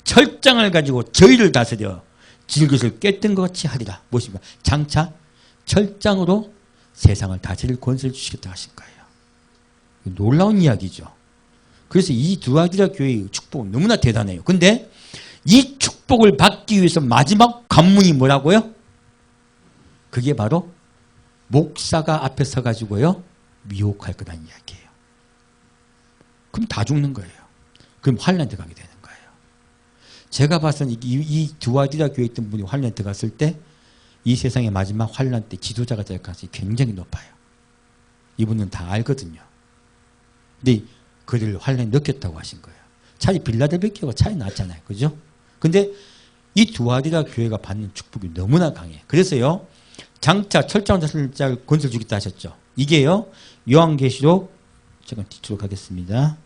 S1: 철장을 가지고 저희를 다스려 질것을 깼던 것 같이 하리라. 무엇입니까? 장차 철장으로 세상을 다스릴 권세를 주시겠다 하신 거예요. 놀라운 이야기죠. 그래서 이 두아디라 교회의 축복은 너무나 대단해요. 근데 이 축복을 받기 위해서 마지막 관문이 뭐라고요? 그게 바로 목사가 앞에 서가지고요 미혹할 거라는 이야기예요. 그럼 다 죽는 거예요. 그럼 환란 들어가게 되는 거예요. 제가 봐서는 이 두아디라 교회에 있던 분이 환란 들어갔을 때 이 세상의 마지막 환란 때 지도자가 될 가능성이 굉장히 높아요. 이분은 다 알거든요. 근데 그를 환란에 넣겠다고 하신 거예요. 차라리 빌라델비아 교회가 차이 났잖아요. 그죠? 근데 이 두아디라 교회가 받는 축복이 너무나 강해. 그래서요 장차 철장을 다스릴 자를 권세를 주겠다 하셨죠. 이게요 요한계시록 잠깐 뒤쪽으로 가겠습니다.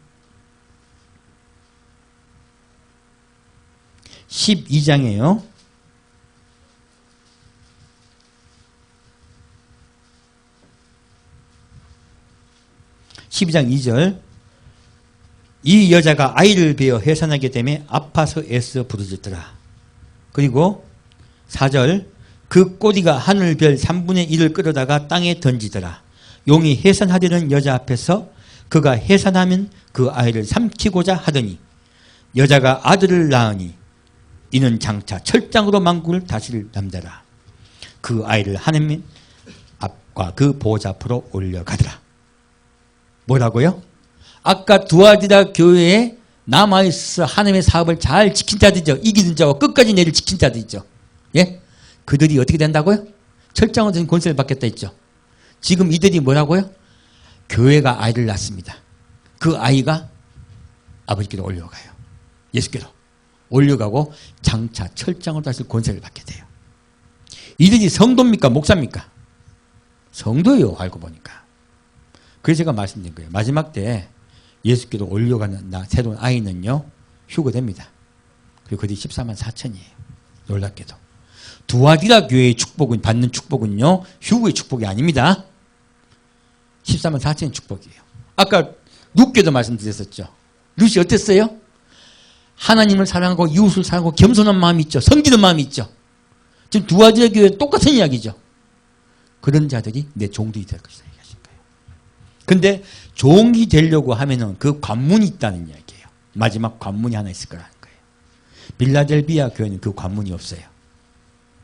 S1: 12장이에요. 12장 2절 이 여자가 아이를 베어 해산하게 되매 아파서 애써 부르짖더라. 그리고 4절 그 꼬리가 하늘별 3분의 1을 끌어다가 땅에 던지더라. 용이 해산하려는 여자 앞에서 그가 해산하면 그 아이를 삼키고자 하더니 여자가 아들을 낳으니 이는 장차 철장으로 만국을 다스릴 남자라. 그 아이를 하나님 앞과 그 보호자 앞으로 올려가더라. 뭐라고요? 아까 두아디라 교회에 남아있어 하나님의 사업을 잘 지킨 자들이죠. 이기는 자와 끝까지 내를 지킨 자들이죠. 예? 그들이 어떻게 된다고요? 철장으로 된 권세를 받겠다 했죠. 지금 이들이 뭐라고요? 교회가 아이를 낳습니다. 그 아이가 아버지께로 올려가요. 예수께로 올려가고 장차 철장으로 다시 권세를 받게 돼요. 이들이 성도입니까? 목사입니까? 성도예요. 알고 보니까. 그래서 제가 말씀드린 거예요. 마지막 때 예수께로 올려가는 새로운 아이는요 휴거됩니다. 그리고 그들이 14만 4천이에요. 놀랍게도. 두아디라 교회의 축복은 받는 축복은요 휴거의 축복이 아닙니다. 14만 4천의 축복이에요. 아까 룻께도 말씀드렸었죠. 룻이 어땠어요? 하나님을 사랑하고 이웃을 사랑하고 겸손한 마음이 있죠. 섬기는 마음이 있죠. 지금 두아디라 교회 똑같은 이야기죠. 그런 자들이 내 종들이 될 것이다 얘기하신 거예요. 근데 종이 되려고 하면은 그 관문이 있다는 이야기예요. 마지막 관문이 하나 있을 거라는 거예요. 빌라델비아 교회는 그 관문이 없어요.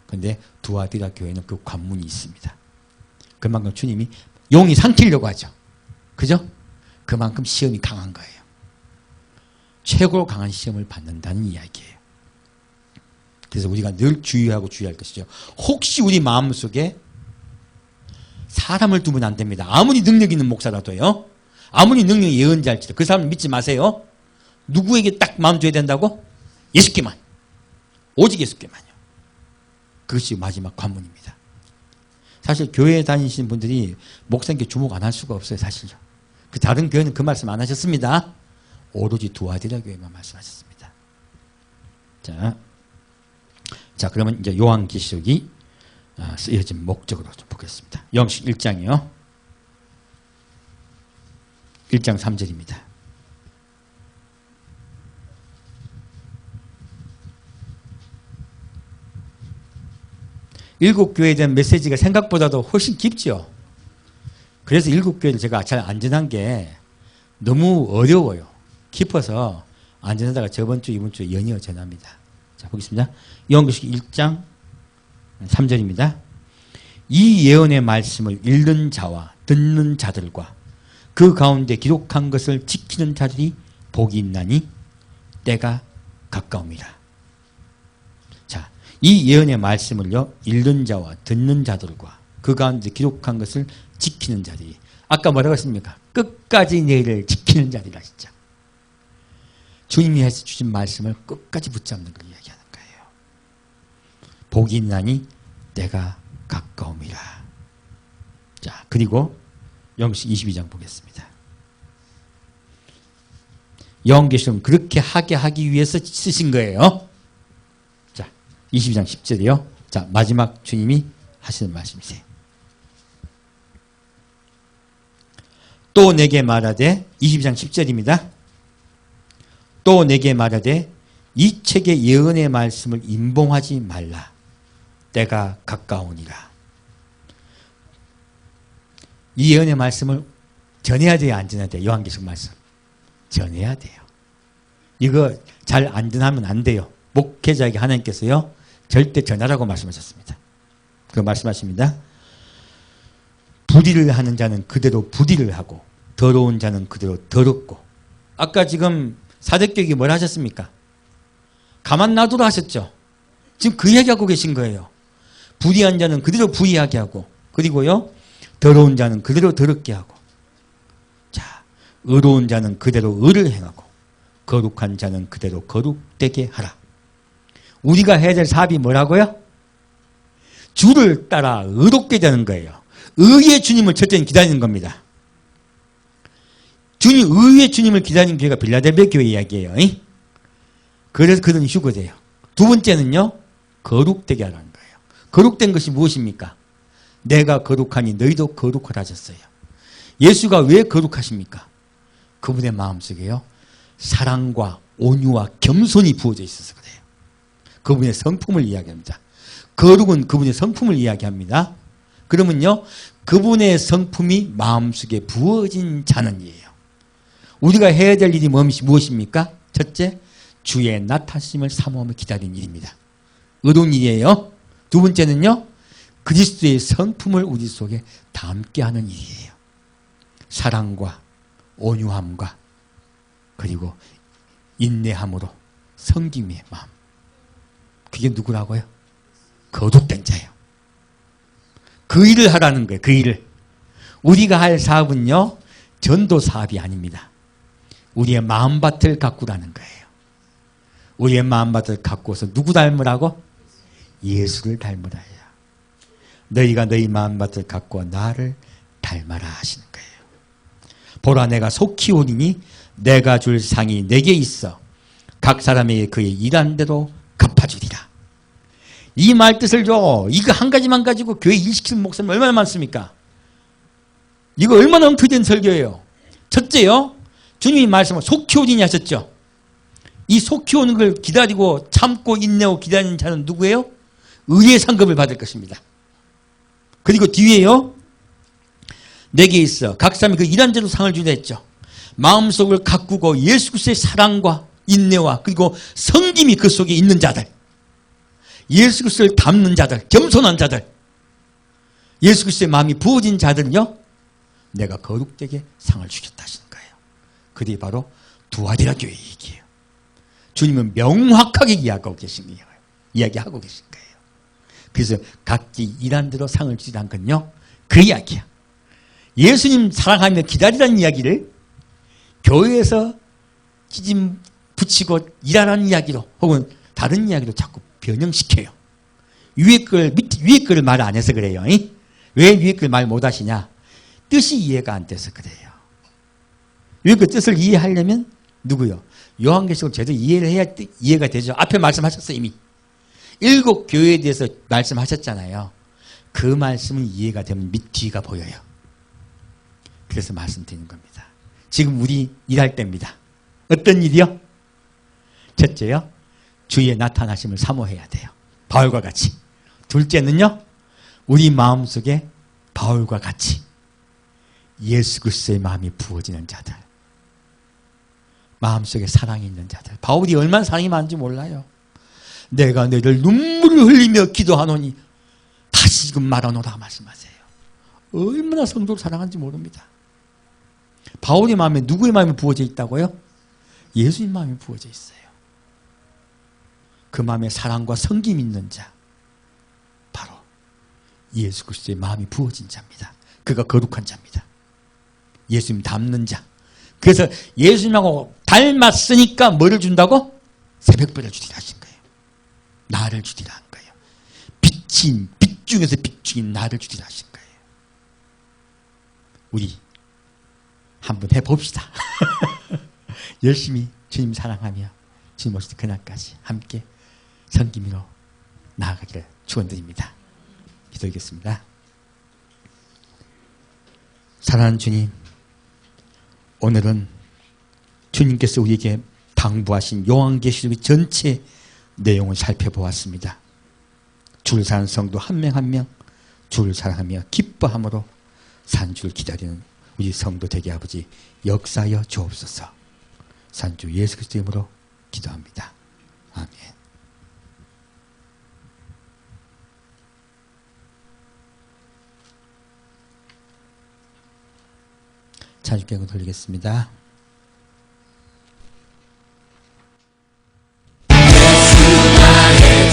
S1: 근데 두아디라 교회는 그 관문이 있습니다. 그만큼 주님이 용이 삼키려고 하죠. 그죠? 그만큼 시험이 강한 거예요. 최고로 강한 시험을 받는다는 이야기예요. 그래서 우리가 늘 주의하고 주의할 것이죠. 혹시 우리 마음속에 사람을 두면 안 됩니다. 아무리 능력 있는 목사라도요. 아무리 능력이 예언자일지도 그 사람을 믿지 마세요. 누구에게 딱 마음 줘야 된다고? 예수께만. 오직 예수께만요. 그것이 마지막 관문입니다. 사실 교회에 다니시는 분들이 목사님께 주목 안 할 수가 없어요. 사실요. 그 다른 교회는 그 말씀 안 하셨습니다. 오로지 두아디라 교회만 말씀하셨습니다. 자 그러면 이제 요한계시록이 쓰여진 목적으로 좀 보겠습니다. 영식 1장이요. 1장 3절입니다. 일곱 교회에 대한 메시지가 생각보다도 훨씬 깊죠. 그래서 일곱 교회를 제가 잘 안전한 게 너무 어려워요. 깊어서 안전하다가 저번 주 이번 주에 연이어 전합니다. 자 보겠습니다. 요한계시록 1장 3절입니다. 이 예언의 말씀을 읽는 자와 듣는 자들과 그 가운데 기록한 것을 지키는 자들이 복이 있나니 때가 가까웁니다. 자, 이 예언의 말씀을요 읽는 자와 듣는 자들과 그 가운데 기록한 것을 지키는 자들이 아까 뭐라고 했습니까? 끝까지 내일을 지키는 자들이라 진짜. 주님이 해서 주신 말씀을 끝까지 붙잡는 걸 이야기하는 거예요. 복이 있나니 때가 가까움이라. 자, 그리고 영식 22장 보겠습니다. 요한계시록은 그렇게 하게 하기 위해서 쓰신 거예요. 자, 22장 10절이요. 자, 마지막 주님이 하시는 말씀이세요. 또 내게 말하되 22장 10절입니다. 또 내게 말하되 이 책의 예언의 말씀을 임봉하지 말라. 때가 가까우니라. 이 예언의 말씀을 전해야 돼요, 안 전해야 돼요? 요한계시록 말씀. 전해야 돼요. 이거 잘 안 전하면 안 돼요. 목회자에게 하나님께서요, 절대 전하라고 말씀하셨습니다. 그 말씀하십니다. 불의를 하는 자는 그대로 불의를 하고 더러운 자는 그대로 더럽고. 아까 지금 사대교육이 뭘 하셨습니까? 가만 놔두라 하셨죠. 지금 그 얘기하고 계신 거예요. 불의한 자는 그대로 불의하게 하고, 그리고요, 더러운 자는 그대로 더럽게 하고, 자, 의로운 자는 그대로 의를 행하고, 거룩한 자는 그대로 거룩되게 하라. 우리가 해야 될 사업이 뭐라고요? 주를 따라 의롭게 되는 거예요. 의의 주님을 첫째는 기다리는 겁니다. 의의 주님을 기다리는 교회가 빌라델비아 교회 이야기예요. 그래서 그들은 휴거돼요. 두 번째는요, 거룩되게 하라는 거예요. 거룩된 것이 무엇입니까? 내가 거룩하니 너희도 거룩하라 하셨어요. 예수가 왜 거룩하십니까? 그분의 마음속에요, 사랑과 온유와 겸손이 부어져 있어서 그래요. 그분의 성품을 이야기합니다. 거룩은 그분의 성품을 이야기합니다. 그러면요, 그분의 성품이 마음속에 부어진 자는이에요. 우리가 해야 될 일이 무엇입니까? 첫째, 주의 나타심을 사모하며 기다리는 일입니다. 의로운 일이에요. 두 번째는요, 그리스도의 성품을 우리 속에 담게 하는 일이에요. 사랑과 온유함과 그리고 인내함으로 섬김의 마음. 그게 누구라고요? 거룩된 자예요. 그 일을 하라는 거예요. 그 일을. 우리가 할 사업은요, 전도 사업이 아닙니다. 우리의 마음밭을 가꾸라는 거예요. 우리의 마음밭을 가꾸어서 누구 닮으라고? 예수를 닮으라 해요. 너희가 너희 마음밭을 가꾸어 나를 닮아라 하시는 거예요. 보라, 내가 속히 오리니 내가 줄 상이 내게 있어 각 사람에게 그의 일한 대로 갚아주리라. 이 말 뜻을 줘. 이거 한 가지만 가지고 교회 일시키는 목사님 얼마나 많습니까? 이거 얼마나 엉터리된 설교예요. 첫째요, 주님이 말씀을 속히 오리니 하셨죠. 이 속히 오는 걸 기다리고 참고 인내하고 기다리는 자는 누구예요? 의의 상급을 받을 것입니다. 그리고 뒤에요, 내게 있어 각 사람이 그 일한 대로 상을 주려 했죠. 마음속을 가꾸고 예수 그리스도의 사랑과 인내와 그리고 성김이 그 속에 있는 자들, 예수 그리스도를 닮는 자들, 겸손한 자들, 예수 그리스도의 마음이 부어진 자들은요, 내가 거룩되게 상을 주겠다 하시는 거예요. 그게 바로 두아디라 교회 얘기예요. 주님은 명확하게 이야기하고 계신 거예요. 이야기하고 계신 거예요. 그래서 각기 일한 대로 상을 주지란 건요, 그 이야기야. 예수님 사랑하며 기다리라는 이야기를 교회에서 찌짐 붙이고 일하라는 이야기로 혹은 다른 이야기로 자꾸 변형시켜요. 위에 거를 말 안 해서 그래요. 왜 위에 걸 말 못 하시냐? 뜻이 이해가 안 돼서 그래요. 위에 그 뜻을 이해하려면 누구요? 요한계시록 제대로 이해를 해야 이해가 되죠. 앞에 말씀하셨어요. 이미 7 교회에 대해서 말씀하셨잖아요. 그 말씀은 이해가 되면 밑 뒤가 보여요. 그래서 말씀드리는 겁니다. 지금 우리 일할 때입니다. 어떤 일이요? 첫째요, 주의 나타나심을 사모해야 돼요. 바울과 같이. 둘째는요, 우리 마음속에 바울과 같이 예수 그리스도의 마음이 부어지는 자들, 마음속에 사랑이 있는 자들. 바울이 얼마나 사랑이 많은지 몰라요. 내가 너희를 눈물을 흘리며 기도하노니 다시금 말하노라 말씀하세요. 얼마나 성도를 사랑하는지 모릅니다. 바울의 마음에 누구의 마음이 부어져 있다고요? 예수님 마음이 부어져 있어요. 그 마음에 사랑과 성김 있는 자, 바로 예수 그리스도의 마음이 부어진 자입니다. 그가 거룩한 자입니다. 예수님 닮는 자. 그래서 예수님하고 닮았으니까 뭐를 준다고? 새벽별을 주리라 하신 거예요. 나를 주리라 하는 거예요. 빛 중에서 빛 중인 나를 주리라 하신 거예요. 우리 한번 해봅시다. 열심히 주님 사랑하며 주님 오실 그날까지 함께 성김으로 나아가기를 축원드립니다. 기도하겠습니다. 사랑하는 주님, 오늘은 주님께서 우리에게 당부하신 요한계시록 전체 내용을 살펴보았습니다. 주를 사랑하는 성도 한 명 한 명 주를 사랑하며 기뻐함으로 산주를 기다리는 우리 성도 되게 아버지 역사하여 주옵소서. 산주 예수 그리스도의 이름으로 기도합니다. 아멘. 찬주경을 돌리겠습니다.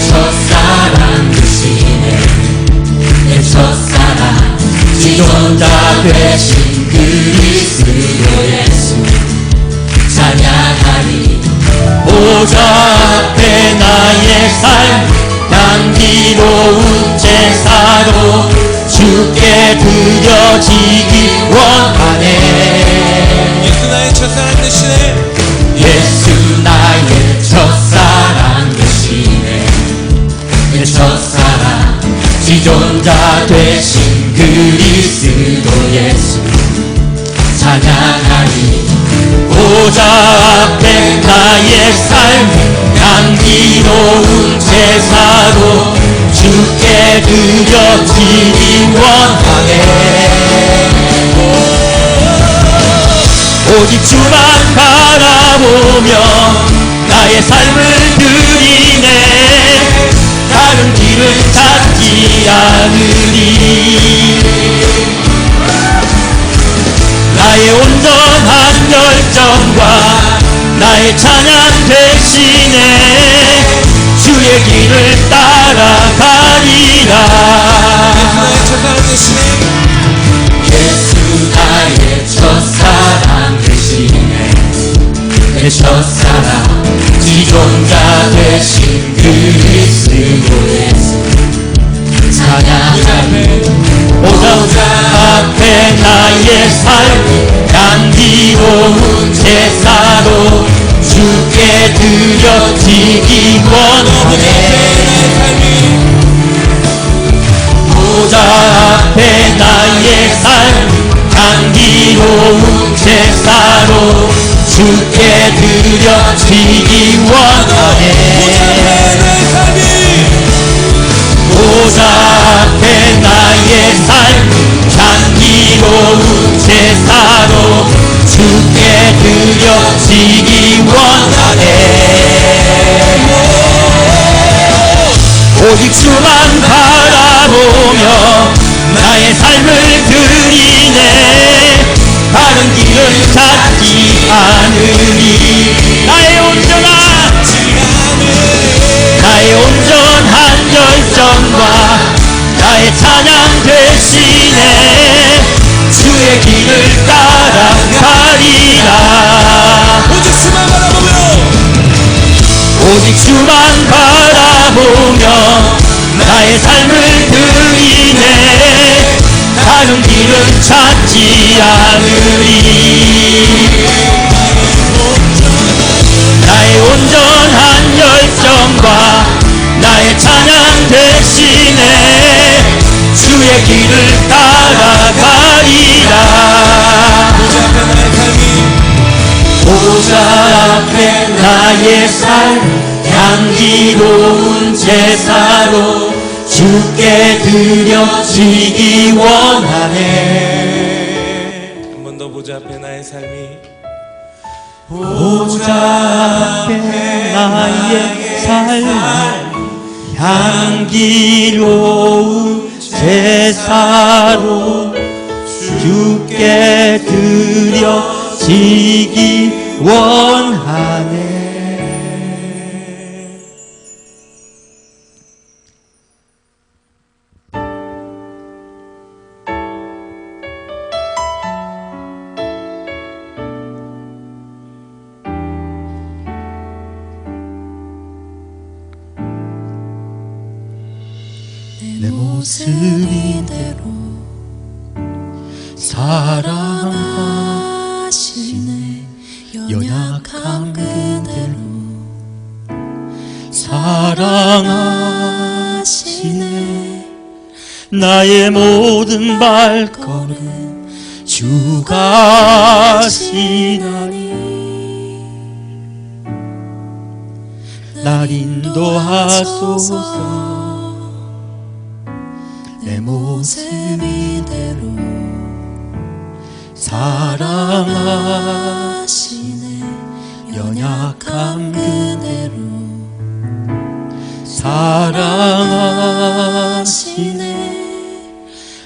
S2: 첫사랑 되시네 내 첫사랑 지존자 되신 그리스도 예수 찬양하리 보좌 앞에 나의 삶 향기로운 제사로 주께 드려지기 원하네.
S3: 예수 나의 첫사랑 되시네
S2: 예수 나의 첫사랑 되시네 내 첫사랑 지존자 되신 그리스도 예수 찬양하리 보좌 앞에 나의 삶 향기로운 제사로 주께 드려지기 원하네. 오직 주만 바라보며 나의 삶을 드리네. 다른 길을 찾지 않으리. 나의 온전한 열정과 나의 찬양 대신에 주의 길을 따라가리라. 예수 나의 첫사랑 되시네 내 첫사랑 지존자 되신 그리스도 예수 찬양하리 보좌 앞에 나의 삶 향기로운 제사로 주께 드려지기 원하네. 보좌 앞에 나의 삶 향기로운 제사로 주께 드려지기 원하네. 보좌 앞에 나의 삶 향기로운 제사로 주께 드려지기 원하네. 오직 주만 바라보며 나의 삶을 드리네. 다른 길을 찾지 않으리. 나의 온전한 열정과 나의 찬양 대신에 주의 길을 따라가리라. 오직 주만 바라보며 나의 삶을 드리네. 다른 길을 찾지 않으리. 나의 온전한 열정과 나의 찬양 대신에 주의 길을 따라가리라. 보좌 앞에 나의 삶 향기로운 제사로 주께 드려지기 원하네.
S3: 한 번 더 보좌 앞에 나의 삶이
S2: 보좌 앞에 나의 삶 향기로운 제사로 주께 드려지기 원하네.
S4: 내 모습 이대로 사랑하시네. 연약한 그대로 사랑하시네.
S2: 나의 모든 발걸음 주가 하시나니 날 인도하소서. 내 모습
S4: 이대로
S2: 사랑하시네. 연약함 그대로 사랑하시네.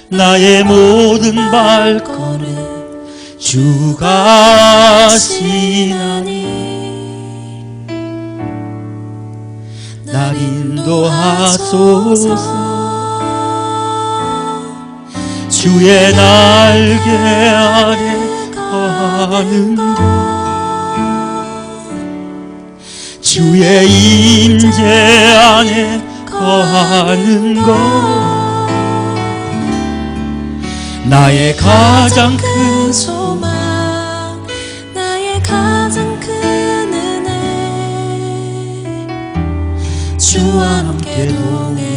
S2: 나의 모든 발걸음 주가 하시나니 날 인도하소서. 주의 날개 아래 거하는 것, 주의 임재 안에 거하는 것, 나의 가장 큰
S4: 소망, 나의 가장 큰 은혜, 주와 함께 동행하느니.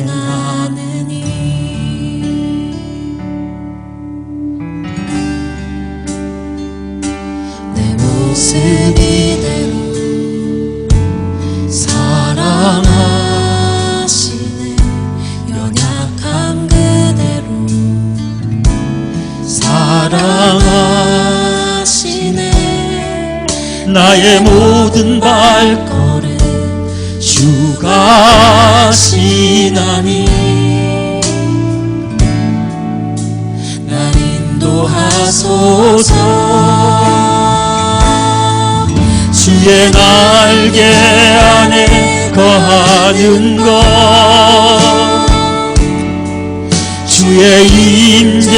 S4: 내 모습 이대로 사랑하시네. 연약함 그대로 사랑하시네.
S2: 나의 모든 발걸음 주가 하시나니
S4: 날 인도하소서.
S2: 주의 날개 안에 거하는 것, 주의 임재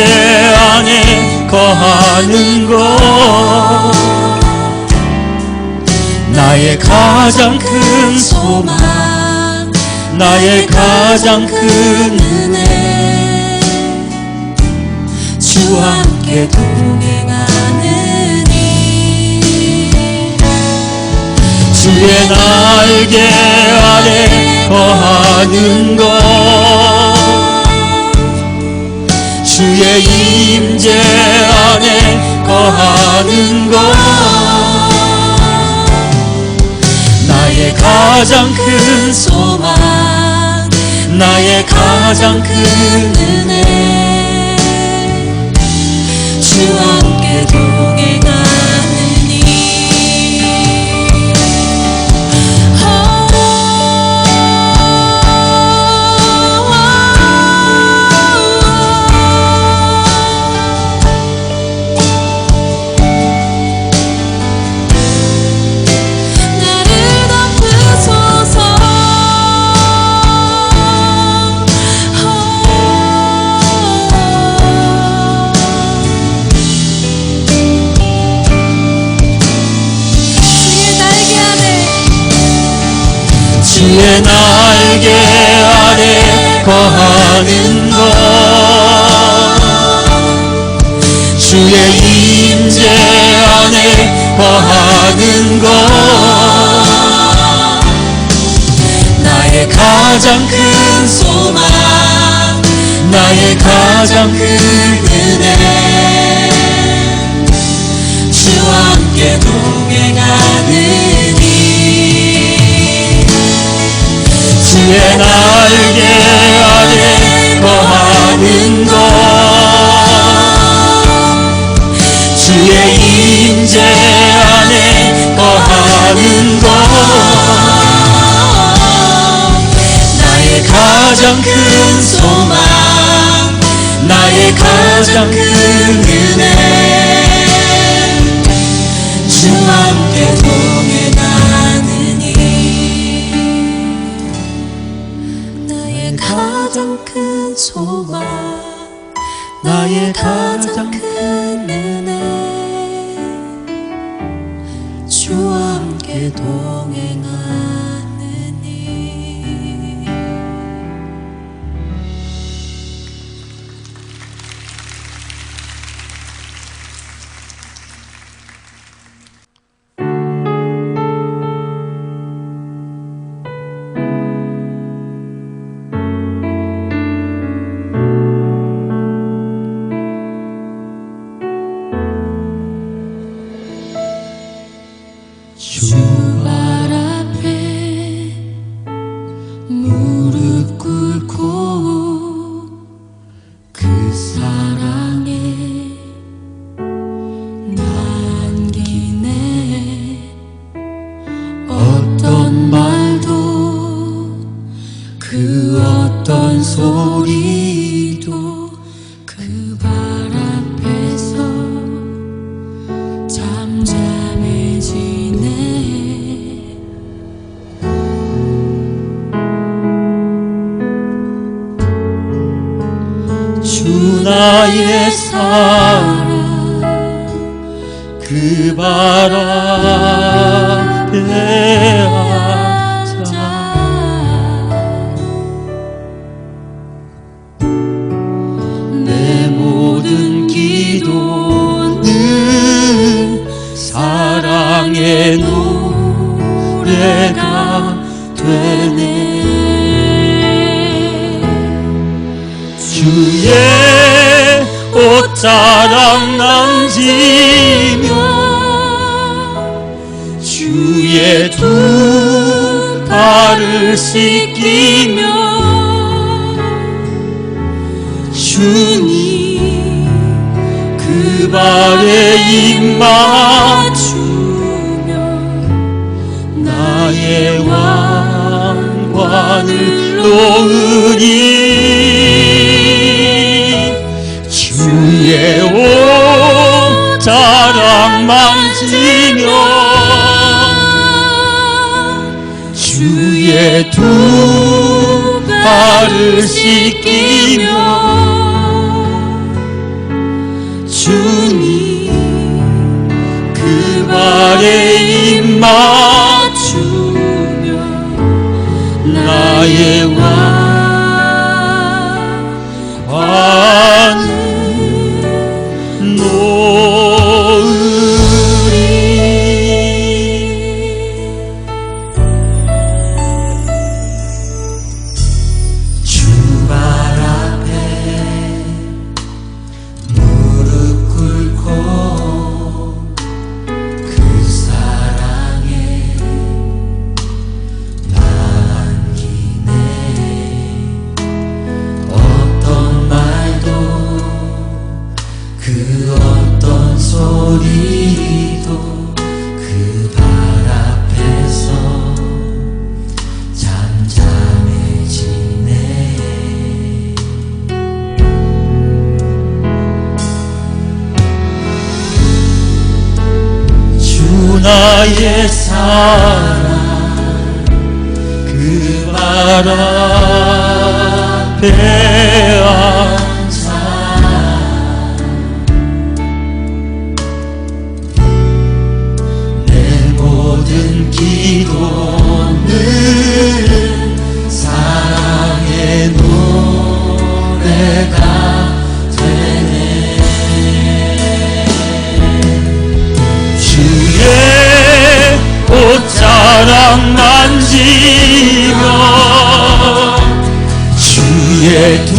S2: 안에 거하는 것, 나의 가장 큰 소망, 나의 가장 큰 은혜,
S4: 주와 함께 동행하느니.
S2: 주의 날개 아래 거하는 것, 주의 임재 안에 거하는 것, 나의 가장 큰 소망, 나의 가장 큰 은혜,
S4: 주와 함께 동행하느니.
S2: 주의 날개 아래 거하는 것, 주의 임재 안에 거하는 것, 나의 가장 큰 소망, 나의 가장 큰 은혜, 주와 함께 동행하느니. 주의 날개 아래 거하는 것, 주의 임재 안에 거하는 것, 나의 가장 큰 소망, 나의 가장 큰 은혜, 주와 함께 동행하느니.
S4: 가장 큰 소망,
S2: 나의
S4: 가장 큰 은혜, 주와 함께 동행하느니. 주 발 앞에
S2: 그 어떤 소리도 그 발 앞에서 잠잠해지네.
S1: 주 나의 사랑 그 발 앞에 앉아 내 모든 기도는 사랑의 노래가 되네. 주의 옷자락 만지며 주의 두 발을 씻기며
S2: 주님
S1: 그 발에 입 맞추며 나의 왕관을 놓으니 주의 옷자락 만지며 주의 두 발을 씻기며
S2: 주님
S1: 그 발에 입 맞추며 나의 왕관을 놓으리. 주 발 앞에 무릎 꿇고 그 사랑에 남기네. 어떤 말도 그 어떤 소리도 그 발 앞에서 잠잠해지네. 주 나의 사랑 그 발 앞에 앉아 내 모든 기도는 사랑의 노래가 되네. 주의 옷자락 만지며 주의 두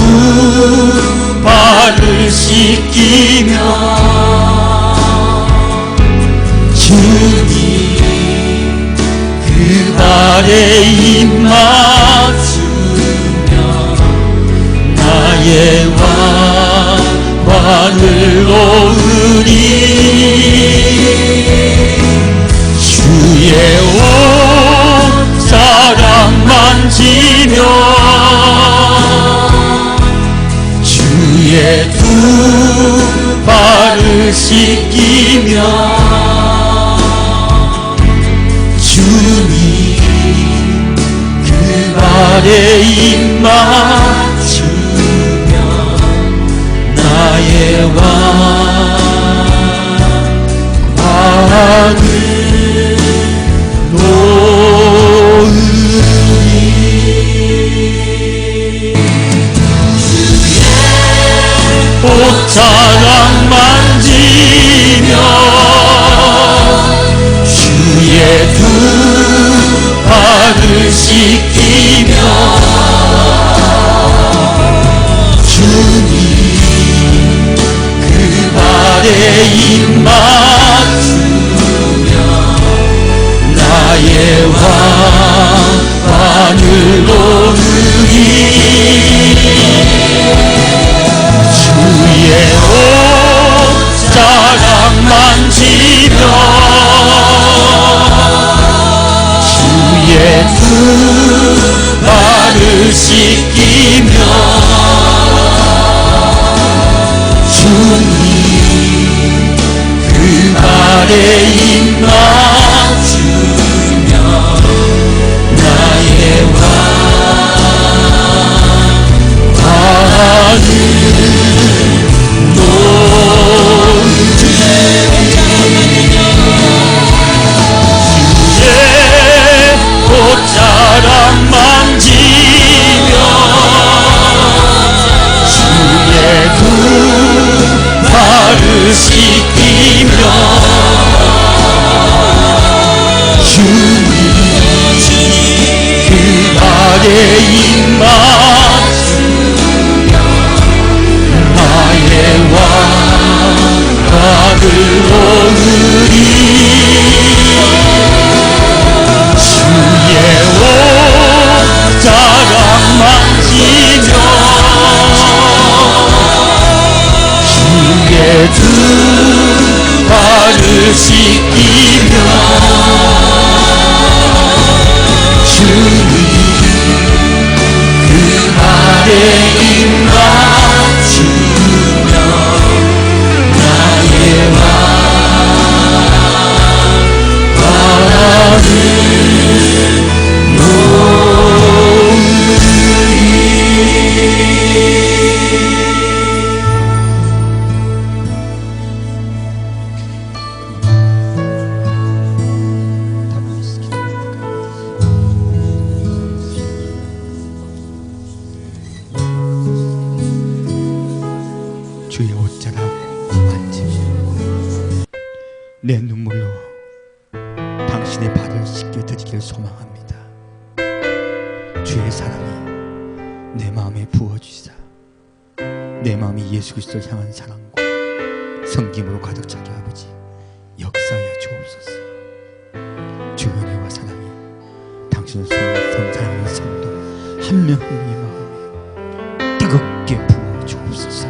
S1: 발을 씻기며 주님 그 발에 입 맞추며 나의 왕관을 놓으리. 주의 옷자락 만지며 주의 두 발을 씻기며 주님 그 발에 입 맞추며 나의 왕관을 놓으리. 옷자락 만지며 주의 두 발을 씻기며 주님 그 발에 입 맞추며 나의 왕관을 놓으리. 주의 옷자락 만지며 주의 두 발을 두 발을 씻기며 주님 그 발에 입 맞추며 나의 왕 바라는 주의 옷자락 만지며 내 눈물로 당신의 발을 씻겨드리길 소망합니다. 주의 사랑이 내 마음에 부어주시사 내 마음이 예수 그리스도를 향한 사랑과 성김으로 가득 차게 아버지 역사하여 주옵소서. 주의 은혜와 사랑이 당신의 성사하는 성도 한 명 한 명의 마음에 뜨겁게 부어 주옵소서.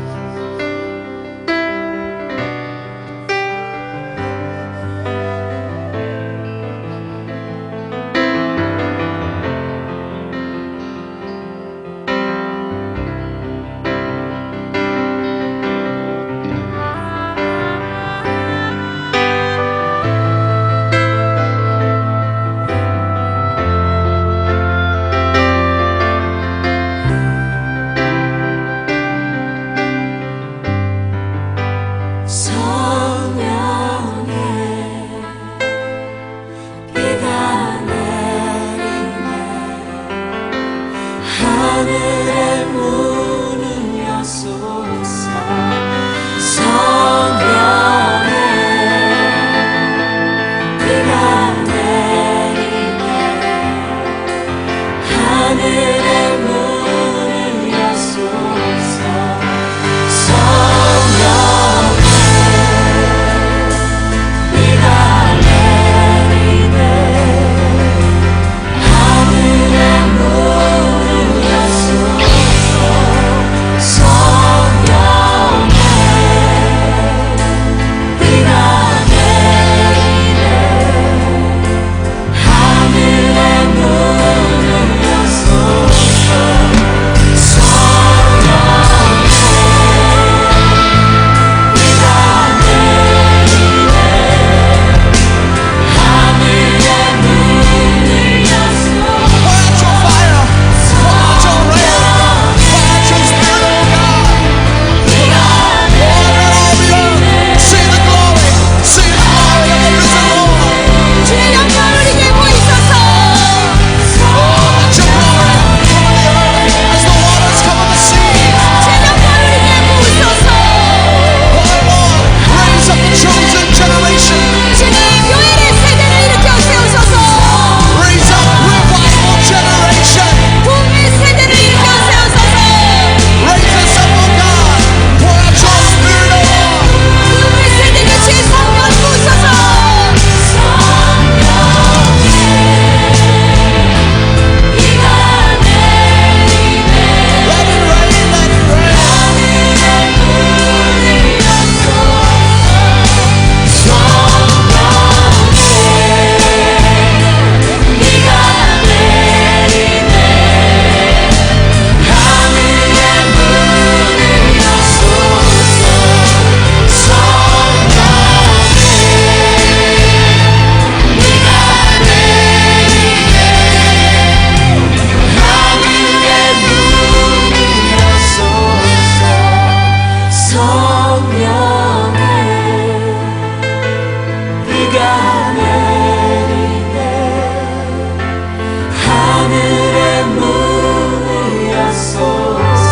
S4: 하늘의 문을 여소서.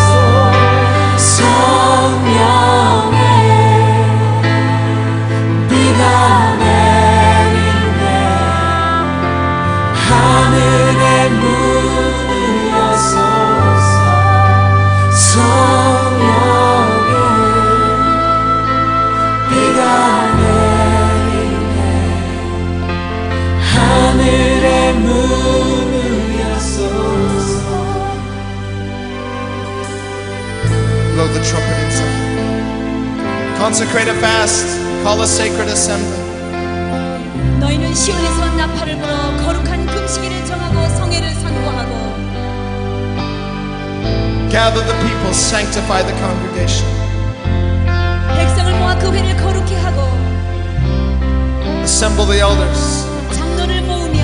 S4: 성령의 비가 내리네. 하늘의 문을 여소서. 성령의 비가 내리네. 하늘의 문을
S5: Blow the trumpet inside. Consecrate a fast. Call a sacred assembly.
S6: 너희는 시온에서 나팔을 불어 거룩한 금식일을 정하고 성회를 선고하고
S5: Gather the people, sanctify the congregation.
S6: 백성을 모아 그 회를 거룩히 하고
S5: Assemble the elders.
S6: 장로를 모으며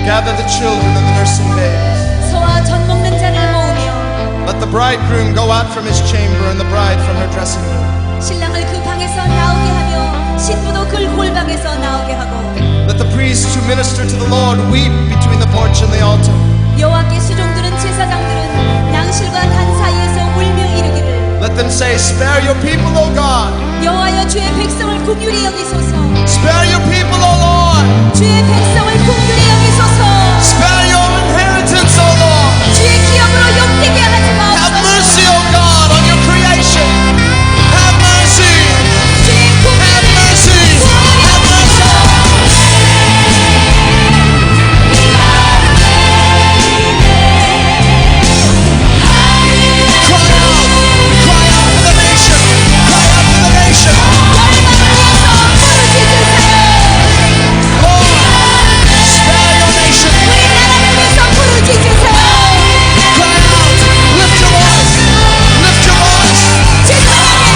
S5: Gather the children and the nursing babes.
S6: 소와 젖 먹는 자를 모으며
S5: Let the bridegroom go out from his chamber and the bride from her dressing room.
S6: 신랑을 그 방에서 나오게 하며 신부도 그 홀방에서 나오게 하고
S5: Let the priests who minister to the Lord weep between the porch and the altar.
S6: 여호와께 수종들은 제사장들은 낭실과 단 사이에서 울며 이르기를
S5: Let them say, Spare your people, O God.
S6: 여호와여 주의 백성을 긍휼히 여기소서
S5: Spare your people, O Lord.
S6: 주의 백성을 긍휼히 여기소서
S5: Spare your inheritance, O Lord.
S6: 주의 기업으로 욕되게 하지
S5: Have
S6: 마옵소서
S5: mercy, O God, on your creation. Have mercy.
S6: 주의
S5: Have mercy. Have mercy. Cry out for the nation. Cry out for the nation. Lord, spare your nation. Cry out. Lift your voice. Lift your voice.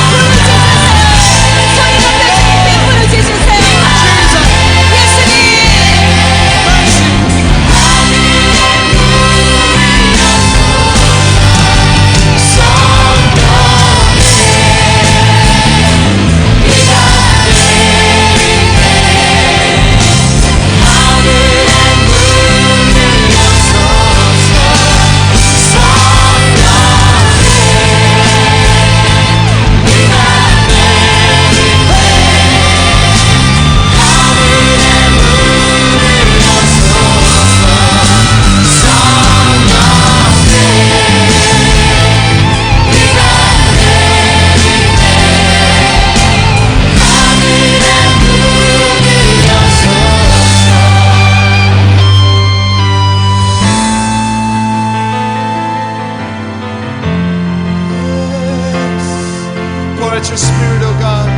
S5: Pour out your spirit, O God.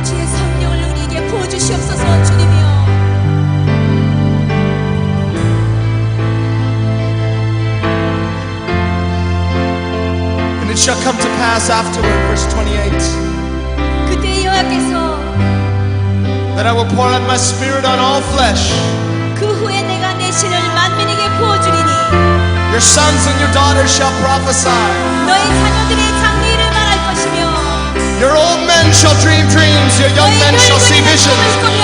S6: 주의 성령을 우리에게 부어주시옵소서 주님이여
S5: And it shall come to pass afterward, verse 28,
S6: 그때 여호와께서
S5: that I will pour out my spirit on all flesh.
S6: 그 후에 내가 내 신을 만민에게 부어주리니
S5: Your sons and your daughters shall prophesy.
S6: 너희 자녀들의 장래를 말할 것이며
S5: Your old men shall dream dreams. Your young
S6: 너희
S5: men shall see
S6: 늙은이는
S5: visions.
S6: 꿈을 꾸며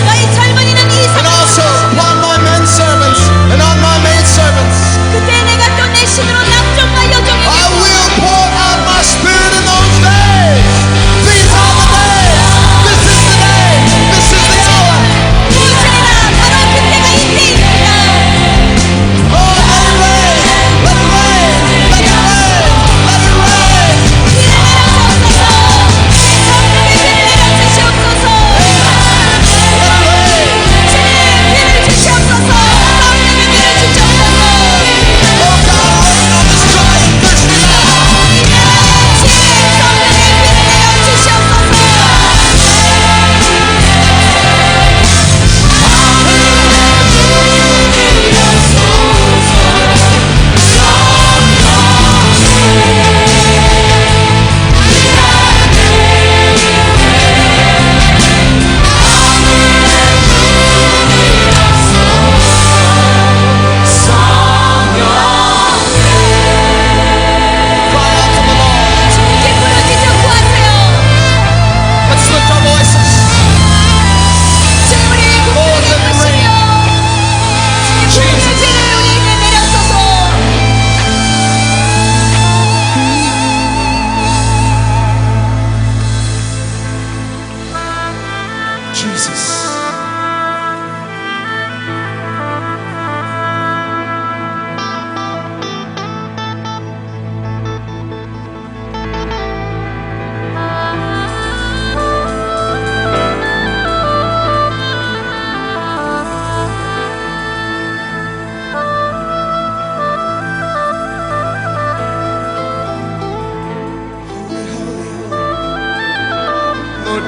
S6: 너희 젊은이는
S5: And
S6: 이상을
S5: also
S6: 보시며
S5: upon my men servants and on my maid servants,
S6: 그때 내가 또 내 신으로 남종과
S5: I
S6: 여종에게
S5: will pour out my spirit in those days. These are the days. This is the day. This is the hour.
S6: 부으시리라 바로 그때가 이때입니다
S5: Oh, let it rain. Let it rain. Let it rain. Let it rain.
S6: 비를 내려주옵소서 성령의 비를 내려주시옵소서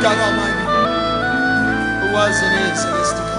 S5: God Almighty, who was and is to come.